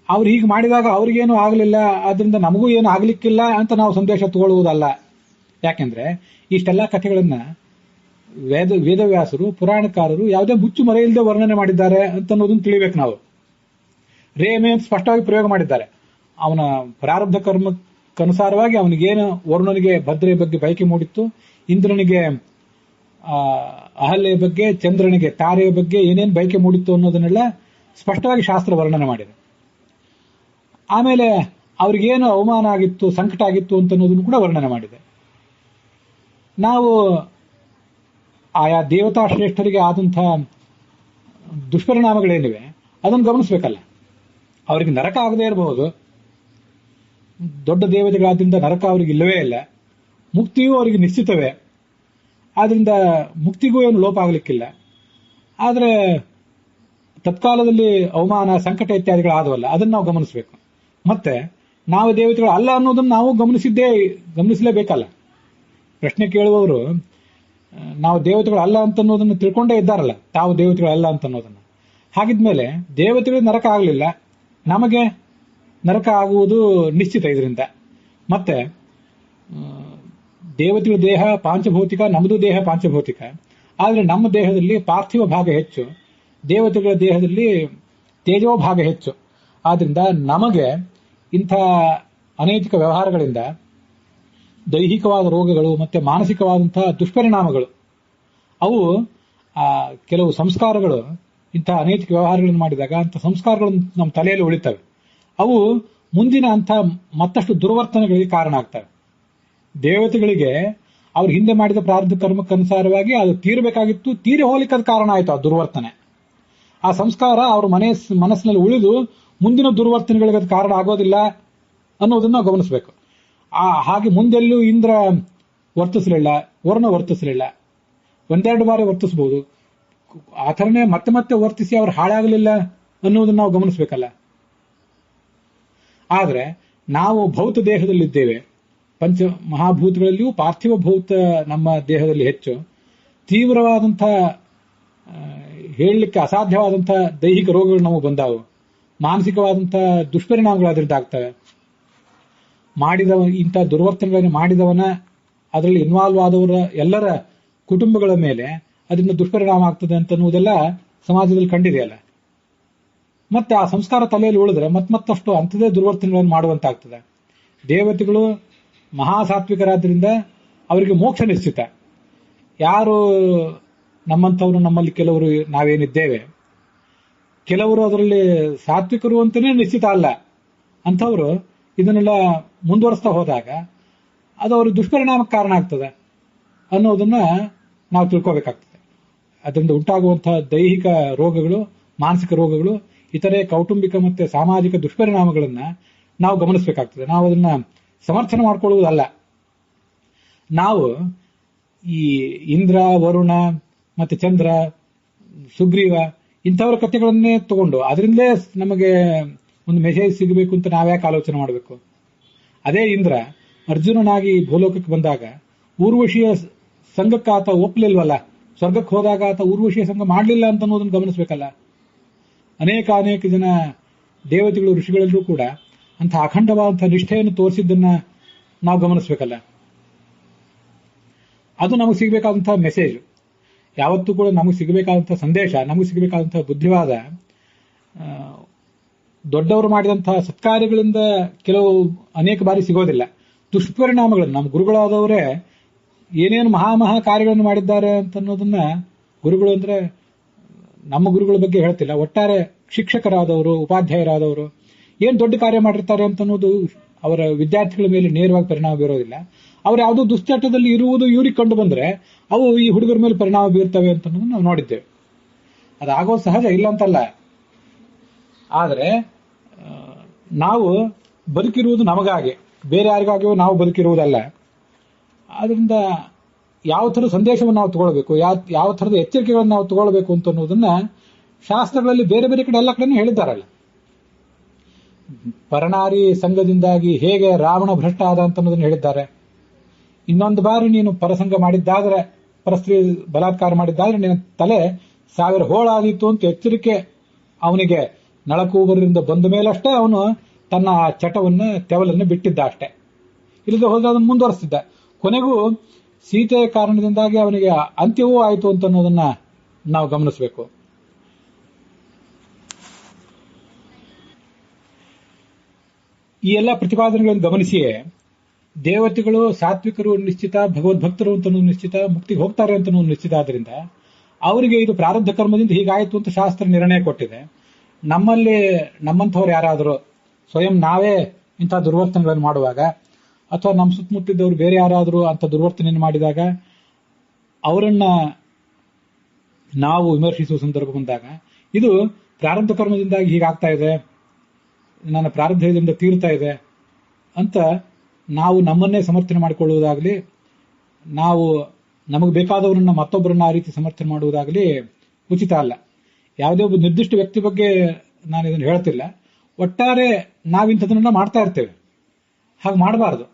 Speaker 1: ಅವ್ರು ಹೀಗೆ ಮಾಡಿದಾಗ ಅವ್ರಿಗೇನು ಆಗಲಿಲ್ಲ, ಆದ್ರಿಂದ ನಮಗೂ ಏನು ಆಗ್ಲಿಕ್ಕಿಲ್ಲ ಅಂತ ನಾವು ಸಂದೇಶ ತಗೊಳ್ಳುವುದಲ್ಲ. ಯಾಕೆಂದ್ರೆ ಇಷ್ಟೆಲ್ಲ ಕಥೆಗಳನ್ನ ವೇದವ್ಯಾಸರು, ಪುರಾಣಕಾರರು ಯಾವುದೇ ಮುಚ್ಚು ಮರೆಯಿಲ್ಲದೆ ವರ್ಣನೆ ಮಾಡಿದ್ದಾರೆ ಅಂತ ಅನ್ನೋದನ್ನು ತಿಳಿಬೇಕು ನಾವು. ರೇಮೆ ಅಂತ ಸ್ಪಷ್ಟವಾಗಿ ಪ್ರಯೋಗ ಮಾಡಿದ್ದಾರೆ. ಅವನ ಪ್ರಾರಬ್ಧ ಕರ್ಮಕ್ಕನುಸಾರವಾಗಿ ಅವನಿಗೇನು ವರುಣನಿಗೆ ಭದ್ರೆಯ ಬಗ್ಗೆ ಬಯಕೆ ಮೂಡಿತ್ತು, ಇಂದ್ರನಿಗೆ ಅಹಲ್ಯೆಯ ಬಗ್ಗೆ, ಚಂದ್ರನಿಗೆ ತಾರೆಯ ಬಗ್ಗೆ ಏನೇನು ಬಯಕೆ ಮೂಡಿತ್ತು ಅನ್ನೋದನ್ನೆಲ್ಲ ಸ್ಪಷ್ಟವಾಗಿ ಶಾಸ್ತ್ರ ವರ್ಣನೆ ಮಾಡಿದೆ. ಆಮೇಲೆ ಅವ್ರಿಗೇನು ಅವಮಾನ ಆಗಿತ್ತು, ಸಂಕಟ ಆಗಿತ್ತು ಅಂತ ಅನ್ನೋದನ್ನು ಕೂಡ ವರ್ಣನೆ ಮಾಡಿದೆ. ನಾವು ಆಯಾ ದೇವತಾ ಶ್ರೇಷ್ಠರಿಗೆ ಆದಂತಹ ದುಷ್ಪರಿಣಾಮಗಳೇನಿವೆ ಅದನ್ನು ಗಮನಿಸಬೇಕಲ್ಲ. ಅವರಿಗೆ ನರಕ ಆಗದೇ ಇರಬಹುದು, ದೊಡ್ಡ ದೇವತೆಗಳಾದ್ರಿಂದ ನರಕ ಅವರಿಗೆ ಇಲ್ಲವೇ ಇಲ್ಲ. ಮುಕ್ತಿಯೂ ಅವರಿಗೆ ನಿಶ್ಚಿತವೇ, ಆದ್ರಿಂದ ಮುಕ್ತಿಗೂ ಏನು ಲೋಪ ಆಗಲಿಕ್ಕಿಲ್ಲ. ಆದರೆ ತತ್ಕಾಲದಲ್ಲಿ ಅವಮಾನ, ಸಂಕಟ ಇತ್ಯಾದಿಗಳಾದವಲ್ಲ, ಅದನ್ನು ನಾವು ಗಮನಿಸಬೇಕು. ಮತ್ತೆ ನಾವು ದೇವತೆಗಳು ಅಲ್ಲ ಅನ್ನೋದನ್ನು ನಾವು ಗಮನಿಸಲೇಬೇಕಲ್ಲ. ಪ್ರಶ್ನೆ ಕೇಳುವವರು ನಾವು ದೇವತೆಗಳು ಅಲ್ಲ ಅಂತ ಅನ್ನೋದನ್ನು ತಿಳ್ಕೊಂಡೇ ಇದ್ದಾರಲ್ಲ, ತಾವು ದೇವತೆಗಳು ಅಲ್ಲ ಅಂತ ಅನ್ನೋದನ್ನು. ಹಾಗಿದ್ಮೇಲೆ ದೇವತೆಗಳು ನರಕ ಆಗಲಿಲ್ಲ, ನಮಗೆ ನರಕ ಆಗುವುದು ನಿಶ್ಚಿತ ಇದರಿಂದ. ಮತ್ತೆ ದೇವತೆಗಳ ದೇಹ ಪಾಂಚಭೌತಿಕ, ನಮ್ಮದು ದೇಹ ಪಾಂಚಭೌತಿಕ. ಆದರೆ ನಮ್ಮ ದೇಹದಲ್ಲಿ ಪಾರ್ಥಿವ ಭಾಗ ಹೆಚ್ಚು, ದೇವತೆಗಳ ದೇಹದಲ್ಲಿ ತೇಜೋ ಭಾಗ ಹೆಚ್ಚು. ಆದ್ರಿಂದ ನಮಗೆ ಇಂಥ ಅನೈತಿಕ ವ್ಯವಹಾರಗಳಿಂದ ದೈಹಿಕವಾದ ರೋಗಗಳು ಮತ್ತೆ ಮಾನಸಿಕವಾದಂತಹ ದುಷ್ಪರಿಣಾಮಗಳು, ಅವು ಕೆಲವು ಸಂಸ್ಕಾರಗಳು, ಇಂಥ ಅನೈತಿಕ ವ್ಯವಹಾರಗಳನ್ನು ಮಾಡಿದಾಗ ಅಂಥ ಸಂಸ್ಕಾರಗಳು ನಮ್ಮ ತಲೆಯಲ್ಲಿ ಉಳಿತವೆ. ಅವು ಮುಂದಿನ ಅಂಥ ಮತ್ತಷ್ಟು ದುರ್ವರ್ತನೆಗಳಿಗೆ ಕಾರಣ ಆಗ್ತವೆ. ದೇವತೆಗಳಿಗೆ ಅವ್ರು ಹಿಂದೆ ಮಾಡಿದ ಪ್ರಾರಬ್ಧ ಕರ್ಮಕ್ಕನುಸಾರವಾಗಿ ಅದು ತೀರಬೇಕಾಗಿತ್ತು, ತೀರಿ ಹೋಗ್ಲಿಕ್ಕೆ ಅದು ಕಾರಣ ಆಯಿತು ಆ ದುರ್ವರ್ತನೆ. ಆ ಸಂಸ್ಕಾರ ಅವ್ರ ಮನಸ್ಸಿನಲ್ಲಿ ಉಳಿದು ಮುಂದಿನ ದುರ್ವರ್ತನೆಗಳಿಗೆ ಅದು ಕಾರಣ ಆಗೋದಿಲ್ಲ ಅನ್ನೋದನ್ನ ನಾವು ಗಮನಿಸಬೇಕು. ಹಾಗೆ ಮುಂದೆಲ್ಲೂ ಇಂದ್ರ ವರ್ತಿಸಲಿಲ್ಲ, ವರುಣ ವರ್ತಿಸಲಿಲ್ಲ, ಒಂದೆರಡು ಬಾರಿ ವರ್ತಿಸಬಹುದು. ಆ ಥರನೇ ಮತ್ತೆ ಮತ್ತೆ ವರ್ತಿಸಿ ಅವ್ರು ಹಾಳಾಗಲಿಲ್ಲ ಅನ್ನೋದನ್ನ ನಾವು ಗಮನಿಸಬೇಕಲ್ಲ. ಆದರೆ ನಾವು ಭೌತ ದೇಹದಲ್ಲಿದ್ದೇವೆ. ಪಂಚ ಮಹಾಭೂತಗಳಲ್ಲಿಯೂ ಪಾರ್ಥಿವ ಭೌತ ನಮ್ಮ ದೇಹದಲ್ಲಿ ಹೆಚ್ಚು. ತೀವ್ರವಾದಂಥ ಹೇಳಲಿಕ್ಕೆ ಅಸಾಧ್ಯವಾದಂಥ ದೈಹಿಕ ರೋಗಗಳು ನಮಗೆ ಬಂದಾವು, ಮಾನಸಿಕವಾದಂಥ ದುಷ್ಪರಿಣಾಮಗಳು ಅದರಿಂದ ಆಗ್ತವೆ. ಇಂಥ ದುರ್ವರ್ತನೆಗಳನ್ನು ಮಾಡಿದವನ, ಅದರಲ್ಲಿ ಇನ್ವಾಲ್ವ್ ಆದವರ ಎಲ್ಲರ ಕುಟುಂಬಗಳ ಮೇಲೆ ಅದರಿಂದ ದುಷ್ಪರಿಣಾಮ ಆಗ್ತದೆ ಅಂತನ್ನುವುದೆಲ್ಲ ಸಮಾಜದಲ್ಲಿ ಕಂಡಿದೆಯಲ್ಲ. ಮತ್ತೆ ಆ ಸಂಸ್ಕಾರ ತಲೆಯಲ್ಲಿ ಉಳಿದ್ರೆ ಮತ್ತಷ್ಟು ಅಂಥದೇ ದುರ್ವರ್ತನೆಗಳನ್ನು ಮಾಡುವಂತಾಗ್ತದೆ. ದೇವತೆಗಳು ಮಹಾಸಾತ್ವಿಕರಾದ್ರಿಂದ ಅವರಿಗೆ ಮೋಕ್ಷ ನಿಶ್ಚಿತ. ಯಾರು ನಮ್ಮಂಥವ್ರು, ನಮ್ಮಲ್ಲಿ ಕೆಲವರು ನಾವೇನಿದ್ದೇವೆ, ಕೆಲವರು ಅದರಲ್ಲಿ ಸಾತ್ವಿಕರು ಅಂತಲೇ ನಿಶ್ಚಿತ ಅಲ್ಲ. ಅಂಥವರು ಇದನ್ನೆಲ್ಲ ಮುಂದುವರಿಸ್ತಾ ಹೋದಾಗ ಅದು ಅವ್ರಿಗೆ ದುಷ್ಪರಿಣಾಮಕ್ಕೆ ಕಾರಣ ಆಗ್ತದೆ ಅನ್ನೋದನ್ನ ನಾವು ತಿಳ್ಕೋಬೇಕಾಗ್ತದೆ. ಅದರಿಂದ ಉಂಟಾಗುವಂತಹ ದೈಹಿಕ ರೋಗಗಳು, ಮಾನಸಿಕ ರೋಗಗಳು, ಇತರೆ ಕೌಟುಂಬಿಕ ಮತ್ತೆ ಸಾಮಾಜಿಕ ದುಷ್ಪರಿಣಾಮಗಳನ್ನ ನಾವು ಗಮನಿಸಬೇಕಾಗ್ತದೆ. ನಾವು ಅದನ್ನ ಸಮರ್ಥನೆ ಮಾಡಿಕೊಳ್ಳುವುದಲ್ಲ. ನಾವು ಈ ಇಂದ್ರ, ವರುಣ ಮತ್ತೆ ಚಂದ್ರ, ಸುಗ್ರೀವ ಇಂಥವರ ಕಥೆಗಳನ್ನೇ ತಗೊಂಡು ಅದರಿಂದಲೇ ನಮಗೆ ಒಂದು ಮೆಸೇಜ್ ಸಿಗಬೇಕು ಅಂತ ನಾವ್ಯಾಕೆ ಆಲೋಚನೆ ಮಾಡಬೇಕು? ಅದೇ ಇಂದ್ರ ಅರ್ಜುನನಾಗಿ ಭೂಲೋಕಕ್ಕೆ ಬಂದಾಗ ಊರ್ವಶಿಯ ಸಂಘಕ್ಕೆ ಆತ ಒಪ್ಪಲಿಲ್ವಲ್ಲ. ಸ್ವರ್ಗಕ್ಕೆ ಹೋದಾಗ ಆತ ಊರ್ವಶಿಯ ಸಂಘ ಮಾಡಲಿಲ್ಲ ಅಂತ ಅನ್ನೋದನ್ನು ಗಮನಿಸಬೇಕಲ್ಲ. ಅನೇಕ ಜನ ದೇವತೆಗಳು, ಋಷಿಗಳೆಲ್ಲರೂ ಕೂಡ ಅಂಥ ಅಖಂಡವಾದಂಥ ನಿಷ್ಠೆಯನ್ನು ತೋರಿಸಿದ್ದನ್ನ ನಾವು ಗಮನಿಸಬೇಕಲ್ಲ. ಅದು ನಮಗೆ ಸಿಗಬೇಕಾದಂತಹ ಮೆಸೇಜ್. ಯಾವತ್ತೂ ಕೂಡ ನಮಗೆ ಸಿಗಬೇಕಾದಂತಹ ಸಂದೇಶ, ನಮಗೆ ಸಿಗಬೇಕಾದಂತಹ ಬುದ್ಧಿವಾದ ದೊಡ್ಡವರು ಮಾಡಿದಂತಹ ಸತ್ಕಾರ್ಯಗಳಿಂದ ಅನೇಕ ಬಾರಿ ಸಿಗೋದಿಲ್ಲ. ದುಷ್ಪರಿಣಾಮಗಳನ್ನು ನಮ್ಮ ಗುರುಗಳಾದವರೇ ಏನೇನು ಮಹಾ ಕಾರ್ಯಗಳನ್ನು ಮಾಡಿದ್ದಾರೆ ಅಂತ ಅನ್ನೋದನ್ನ, ಗುರುಗಳು ಅಂದ್ರೆ ನಮ್ಮ ಗುರುಗಳ ಬಗ್ಗೆ ಹೇಳ್ತಿಲ್ಲ, ಒಟ್ಟಾರೆ ಶಿಕ್ಷಕರಾದವರು, ಉಪಾಧ್ಯಾಯರಾದವರು ಏನ್ ದೊಡ್ಡ ಕಾರ್ಯ ಮಾಡಿರ್ತಾರೆ ಅಂತ ಅನ್ನೋದು ಅವರ ವಿದ್ಯಾರ್ಥಿಗಳ ಮೇಲೆ ನೇರವಾಗಿ ಪರಿಣಾಮ ಬೀರೋದಿಲ್ಲ. ಅವ್ರು ಯಾವುದೋ ದುಶ್ಚಟದಲ್ಲಿ ಇರುವುದು ಇವ್ರಿಗೆ ಕಂಡು ಬಂದ್ರೆ ಅವು ಈ ಹುಡುಗರ ಮೇಲೆ ಪರಿಣಾಮ ಬೀರ್ತವೆ ಅಂತ ನಾವು ನೋಡಿದ್ದೇವೆ. ಅದಾಗೋದು ಸಹಜ, ಇಲ್ಲ ಅಂತಲ್ಲ. ಆದರೆ ನಾವು ಬದುಕಿರುವುದು ನಮಗಾಗಿ, ಬೇರೆ ಯಾರಿಗಾಗಿಯೂ ನಾವು ಬದುಕಿರುವುದಲ್ಲ. ಆದ್ರಿಂದ ಯಾವ ಥರದ ಸಂದೇಶವನ್ನು ನಾವು ತಗೊಳ್ಬೇಕು, ಯಾವ ಥರದ ಎಚ್ಚರಿಕೆಗಳನ್ನು ನಾವು ತಗೊಳ್ಬೇಕು ಅಂತ ಅನ್ನೋದನ್ನ ಶಾಸ್ತ್ರಗಳಲ್ಲಿ ಬೇರೆ ಬೇರೆ ಕಡೆ ಎಲ್ಲ ಕಡೆ ಹೇಳಿದ್ದಾರಲ್ಲ. ಪರನಾರಿ ಸಂಘದಿಂದಾಗಿ ಹೇಗೆ ರಾವಣ ಭ್ರಷ್ಟ ಆದ ಅಂತ ಅನ್ನೋದನ್ನ ಹೇಳಿದ್ದಾರೆ. ಇನ್ನೊಂದು ಬಾರಿ ನೀನು ಪರಸಂಗ ಮಾಡಿದ್ದಾದ್ರೆ, ಪರಸ್ತ್ರೀ ಬಲಾತ್ಕಾರ ಮಾಡಿದ್ದಾದ್ರೆ ನಿನ್ನ ತಲೆ 1000 ಹೋಳಾದೀತು ಅಂತ ಎಚ್ಚರಿಕೆ ಅವನಿಗೆ ನಳಕೂಬರಿಂದ ಬಂದ ಮೇಲಷ್ಟೇ ಅವನು ತನ್ನ ಚಟವನ್ನು, ತೆವಲನ್ನು ಬಿಟ್ಟಿದ್ದ ಅಷ್ಟೇ. ಇಲ್ಲದೆ ಹೋದ್ರೆ ಅದನ್ನು ಮುಂದುವರಿಸ್ತಿದ್ದ. ಕೊನೆಗೂ ಸೀತೆಯ ಕಾರಣದಿಂದಾಗಿ ಅವನಿಗೆ ಅಂತ್ಯವೂ ಆಯಿತು ಅಂತ ಅನ್ನೋದನ್ನ ನಾವು ಗಮನಿಸಬೇಕು. ಈ ಎಲ್ಲ ಪ್ರತಿಪಾದನೆಗಳನ್ನು ಗಮನಿಸಿಯೇ ದೇವತೆಗಳು ಸಾತ್ವಿಕರು ನಿಶ್ಚಿತ, ಭಗವದ್ಭಕ್ತರು ಅಂತ ನಿಶ್ಚಿತ, ಮುಕ್ತಿಗೆ ಹೋಗ್ತಾರೆ ಅಂತ ನಿಶ್ಚಿತ. ಆದ್ರಿಂದ ಅವರಿಗೆ ಇದು ಪ್ರಾರಬ್ಧ ಕರ್ಮದಿಂದ ಹೀಗಾಯಿತು ಅಂತ ಶಾಸ್ತ್ರ ನಿರ್ಣಯ ಕೊಟ್ಟಿದೆ. ನಮ್ಮಂಥವ್ರು ಯಾರಾದರೂ ಸ್ವಯಂ ನಾವೇ ಇಂಥ ದುರ್ವರ್ತನೆಗಳನ್ನು ಮಾಡುವಾಗ, ಅಥವಾ ನಮ್ಮ ಸುತ್ತಮುತ್ತಿದ್ದವರು ಬೇರೆ ಯಾರಾದರೂ ಅಂಥ ದುರ್ವರ್ತನೆಯನ್ನು ಮಾಡಿದಾಗ ಅವರನ್ನ ನಾವು ವಿಮರ್ಶಿಸುವ ಸಂದರ್ಭ ಬಂದಾಗ, ಇದು ಪ್ರಾರಬ್ಧ ಕರ್ಮದಿಂದಾಗಿ ಹೀಗಾಗ್ತಾ ಇದೆ, ನನ್ನ ಪ್ರಾರಬ್ಧದಿಂದ ತೀರ್ತಾ ಇದೆ ಅಂತ ನಾವು ನಮ್ಮನ್ನೇ ಸಮರ್ಥನೆ ಮಾಡಿಕೊಳ್ಳುವುದಾಗಲಿ, ನಾವು ನಮಗೆ ಬೇಕಾದವರನ್ನ ಮತ್ತೊಬ್ಬರನ್ನ ಆ ರೀತಿ ಸಮರ್ಥನೆ ಮಾಡುವುದಾಗಲಿ ಉಚಿತ ಅಲ್ಲ. ಯಾವುದೇ ಒಬ್ಬ ನಿರ್ದಿಷ್ಟ ವ್ಯಕ್ತಿ ಬಗ್ಗೆ ನಾನು ಇದನ್ನು ಹೇಳ್ತಿಲ್ಲ. ಒಟ್ಟಾರೆ ನಾವಿಂಥದನ್ನ ಮಾಡ್ತಾ ಇರ್ತೇವೆ, ಹಾಗೆ ಮಾಡಬಾರದು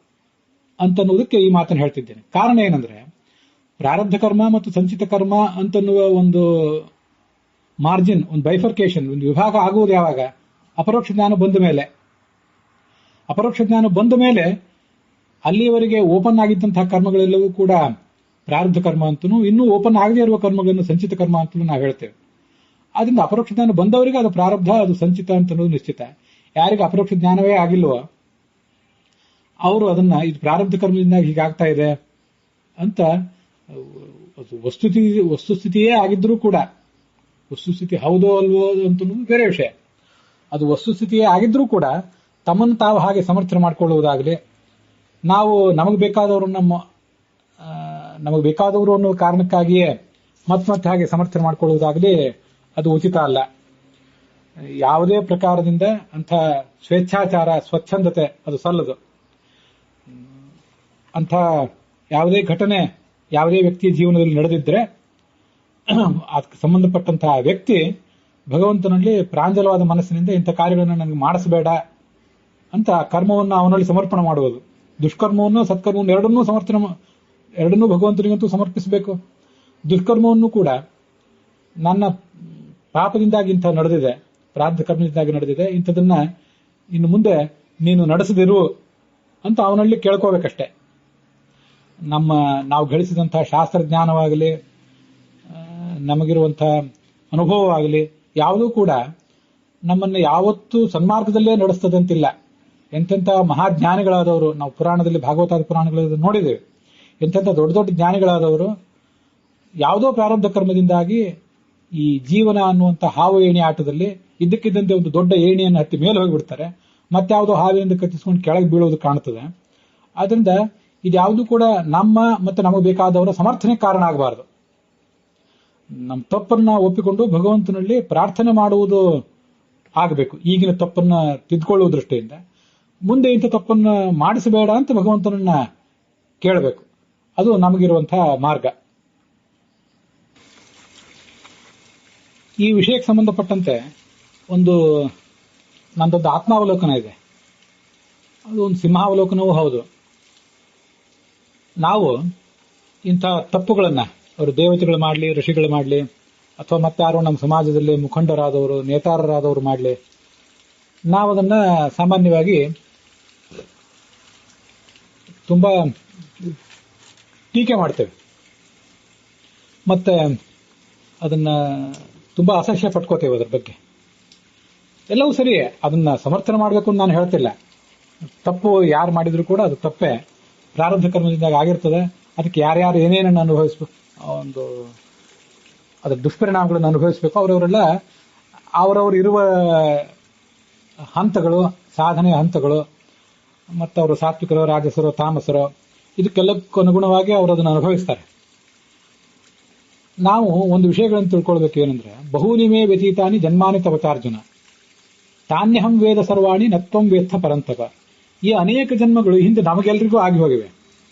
Speaker 1: ಅಂತನ್ನುವುದಕ್ಕೆ ಈ ಮಾತನ್ನು ಹೇಳ್ತಿದ್ದೇನೆ. ಕಾರಣ ಏನಂದ್ರೆ, ಪ್ರಾರಬ್ಧ ಕರ್ಮ ಮತ್ತು ಸಂಚಿತ ಕರ್ಮ ಅಂತನ್ನುವ ಒಂದು ಮಾರ್ಜಿನ್, ಒಂದು ಬೈಫರ್ಕೇಶನ್, ಒಂದು ವಿಭಾಗ ಆಗುವುದು ಯಾವಾಗ? ಅಪರೋಕ್ಷ ಜ್ಞಾನ ಬಂದ ಮೇಲೆ. ಅಪರೋಕ್ಷ ಜ್ಞಾನ ಬಂದ ಮೇಲೆ ಅಲ್ಲಿಯವರೆಗೆ ಓಪನ್ ಆಗಿದ್ದಂತಹ ಕರ್ಮಗಳೆಲ್ಲವೂ ಕೂಡ ಪ್ರಾರಬ್ಧ ಕರ್ಮ ಅಂತನೂ, ಇನ್ನೂ ಓಪನ್ ಆಗದೇ ಇರುವ ಕರ್ಮಗಳನ್ನು ಸಂಚಿತ ಕರ್ಮ ಅಂತಲೂ ನಾವು ಹೇಳ್ತೇವೆ. ಆದ್ರಿಂದ ಅಪರೋಕ್ಷ ಜ್ಞಾನ ಬಂದವರಿಗೆ ಅದು ಪ್ರಾರಬ್ಧ, ಅದು ಸಂಚಿತ ಅಂತ ಅನ್ನೋದು ನಿಶ್ಚಿತ. ಯಾರಿಗೆ ಅಪರೋಕ್ಷ ಜ್ಞಾನವೇ ಆಗಿಲ್ವೋ ಅವರು ಅದನ್ನ ಇದು ಪ್ರಾರಬ್ಧ ಕರ್ಮದಿಂದ ಹೀಗಾಗ್ತಾ ಇದೆ ಅಂತ ವಸ್ತುಸ್ಥಿತಿಯೇ ಆಗಿದ್ರೂ ಕೂಡ, ವಸ್ತುಸ್ಥಿತಿ ಹೌದೋ ಅಲ್ವೋ ಅಂತನ್ನೋದು ಬೇರೆ ವಿಷಯ. ಅದು ವಸ್ತುಸ್ಥಿತಿಯೇ ಆಗಿದ್ರೂ ಕೂಡ ತಮ್ಮನ್ನು ತಾವು ಹಾಗೆ ಸಮರ್ಥನೆ ಮಾಡಿಕೊಳ್ಳುವುದಾಗಲಿ, ನಾವು ನಮಗೆ ಬೇಕಾದವರು ಅನ್ನೋ ಕಾರಣಕ್ಕಾಗಿಯೇ ಮತ್ತೆ ಹಾಗೆ ಸಮರ್ಥನೆ ಮಾಡಿಕೊಳ್ಳುವುದಾಗಲಿ ಅದು ಉಚಿತ ಅಲ್ಲ. ಯಾವುದೇ ಪ್ರಕಾರದಿಂದ ಅಂಥ ಸ್ವೇಚ್ಛಾಚಾರ, ಸ್ವಚ್ಛಂದತೆ ಅದು ಸಲ್ಲದು. ಅಂಥ ಯಾವುದೇ ಘಟನೆ ಯಾವುದೇ ವ್ಯಕ್ತಿಯ ಜೀವನದಲ್ಲಿ ನಡೆದಿದ್ರೆ ಅದಕ್ಕೆ ಸಂಬಂಧಪಟ್ಟಂತಹ ವ್ಯಕ್ತಿ ಭಗವಂತನಲ್ಲಿ ಪ್ರಾಂಜಲವಾದ ಮನಸ್ಸಿನಿಂದ ಇಂಥ ಕಾರ್ಯಗಳನ್ನು ನನಗೆ ಮಾಡಿಸಬೇಡ ಅಂತ ಕರ್ಮವನ್ನು ಅವನಲ್ಲಿ ಸಮರ್ಪಣೆ ಮಾಡುವುದು. ದುಷ್ಕರ್ಮವನ್ನು ಸತ್ಕರ್ಮವನ್ನು ಎರಡನ್ನೂ ಭಗವಂತನಿಗಂತೂ ಸಮರ್ಪಿಸಬೇಕು. ದುಷ್ಕರ್ಮವನ್ನು ಕೂಡ ನನ್ನ ಪಾಪದಿಂದಾಗಿ ಇಂಥ ನಡೆದಿದೆ, ಪ್ರಾರಬ್ಧ ಕರ್ಮದಿಂದಾಗಿ ನಡೆದಿದೆ, ಇಂಥದನ್ನ ಇನ್ನು ಮುಂದೆ ನೀನು ನಡೆಸದಿರು ಅಂತ ಅವನಲ್ಲಿ ಕೇಳ್ಕೋಬೇಕಷ್ಟೆ. ನಾವು ಗಳಿಸಿದಂತಹ ಶಾಸ್ತ್ರಜ್ಞಾನವಾಗಲಿ, ನಮಗಿರುವಂತಹ ಅನುಭವವಾಗಲಿ ಯಾವುದೂ ಕೂಡ ನಮ್ಮನ್ನು ಯಾವತ್ತೂ ಸನ್ಮಾರ್ಗದಲ್ಲೇ ನಡೆಸ್ತದಂತಿಲ್ಲ. ಎಂತೆಂಥ ಮಹಾಜ್ಞಾನಿಗಳಾದವರು, ನಾವು ಪುರಾಣದಲ್ಲಿ ಭಾಗವತಾದಿ ಪುರಾಣಗಳಲ್ಲಿ ನೋಡಿದ್ದೇವೆ, ಎಂತೆಂಥ ದೊಡ್ಡ ದೊಡ್ಡ ಜ್ಞಾನಿಗಳಾದವರು ಯಾವುದೋ ಪ್ರಾರಬ್ಧ ಕರ್ಮದಿಂದಾಗಿ ಈ ಜೀವನ ಅನ್ನುವಂಥ ಹಾವು ಏಣಿ ಆಟದಲ್ಲಿ ಇದ್ದಕ್ಕಿದ್ದಂತೆ ಒಂದು ದೊಡ್ಡ ಏಣಿಯನ್ನು ಹತ್ತಿ ಮೇಲೆ ಹೋಗಿಬಿಡ್ತಾರೆ, ಮತ್ತಾವುದೋ ಹಾವಿನಿಂದ ಕತ್ತಿಸ್ಕೊಂಡು ಕೆಳಗೆ ಬೀಳೋದು ಕಾಣ್ತದೆ. ಆದ್ರಿಂದ ಇದ್ಯಾವುದೂ ಕೂಡ ನಮ್ಮ ಮತ್ತು ನಮಗೆ ಬೇಕಾದವರ ಸಮರ್ಥನೆ ಕಾರಣ ಆಗಬಾರದು. ನಮ್ಮ ತಪ್ಪನ್ನ ಒಪ್ಪಿಕೊಂಡು ಭಗವಂತನಲ್ಲಿ ಪ್ರಾರ್ಥನೆ ಮಾಡುವುದು ಆಗಬೇಕು. ಈಗಿನ ತಪ್ಪನ್ನ ತಿದ್ಕೊಳ್ಳುವ ದೃಷ್ಟಿಯಿಂದ ಮುಂದೆ ಇಂಥ ತಪ್ಪನ್ನ ಮಾಡಿಸಬೇಡ ಅಂತ ಭಗವಂತನನ್ನ ಕೇಳಬೇಕು. ಅದು ನಮಗಿರುವಂತಹ ಮಾರ್ಗ. ಈ ವಿಷಯಕ್ಕೆ ಸಂಬಂಧಪಟ್ಟಂತೆ ನಂದೊಂದು ಆತ್ಮಾವಲೋಕನ ಇದೆ. ಅದು ಒಂದು ಸಿಂಹಾವಲೋಕನವೂ ಹೌದು. ನಾವು ಇಂಥ ತಪ್ಪುಗಳನ್ನ, ಅವರು ದೇವತೆಗಳು ಮಾಡಲಿ, ಋಷಿಗಳು ಮಾಡಲಿ, ಅಥವಾ ಮತ್ತಾರೋ ನಮ್ಮ ಸಮಾಜದಲ್ಲಿ ಮುಖಂಡರಾದವರು, ನೇತಾರರಾದವರು ಮಾಡಲಿ, ನಾವದನ್ನ ಸಾಮಾನ್ಯವಾಗಿ ತುಂಬಾ ಟೀಕೆ ಮಾಡ್ತೇವೆ, ಮತ್ತೆ ಅದನ್ನ ತುಂಬಾ ಅಸಹ್ಯ ಪಟ್ಕೋತೇವೆ. ಅದರ ಬಗ್ಗೆ ಎಲ್ಲವೂ ಸರಿ, ಅದನ್ನ ಸಮರ್ಥನೆ ಮಾಡಬೇಕು ಅಂತ ನಾನು ಹೇಳ್ತಿಲ್ಲ. ತಪ್ಪು ಯಾರು ಮಾಡಿದ್ರು ಕೂಡ ಅದು ತಪ್ಪೇ, ಪ್ರಾರಬ್ಧ ಕರ್ಮದಿಂದಾಗ ಆಗಿರ್ತದೆ. ಅದಕ್ಕೆ ಯಾರ್ಯಾರು ಏನೇನನ್ನು ಅನುಭವಿಸ್ಬೇಕು, ಅದರ ದುಷ್ಪರಿಣಾಮಗಳನ್ನು ಅನುಭವಿಸಬೇಕು. ಅವರವರೆಲ್ಲ ಅವರವರು ಇರುವ ಹಂತಗಳು, ಸಾಧನೆಯ ಹಂತಗಳು, ಮತ್ತು ಅವರು ಸಾತ್ವಿಕರೋ, ರಾಜಸರೋ, ತಾಮಸರೋ, ಇದಕ್ಕೆಲ್ಲಕ್ಕೂ ಅನುಗುಣವಾಗಿ ಅವರು ಅದನ್ನು ಅನುಭವಿಸ್ತಾರೆ. ನಾವು ಒಂದು ವಿಷಯಗಳನ್ನು ತಿಳ್ಕೊಳ್ಬೇಕು. ಏನಂದ್ರೆ, ಬಹೂನಿಮೇ ವ್ಯತೀತಾನಿ ಜನ್ಮಾನಿ ತವಚಾರ್ಜುನ ತಾನ್ಯಹಂ ವೇದ ಸರ್ವಾಣಿ ನತ್ವಂ ವೇತ್ತ ಪರಂತಪ. ಈ ಅನೇಕ ಜನ್ಮಗಳು ಹಿಂದೆ ನಮಗೆಲ್ಲರಿಗೂ ಆಗಿ ಹೋಗಿವೆ.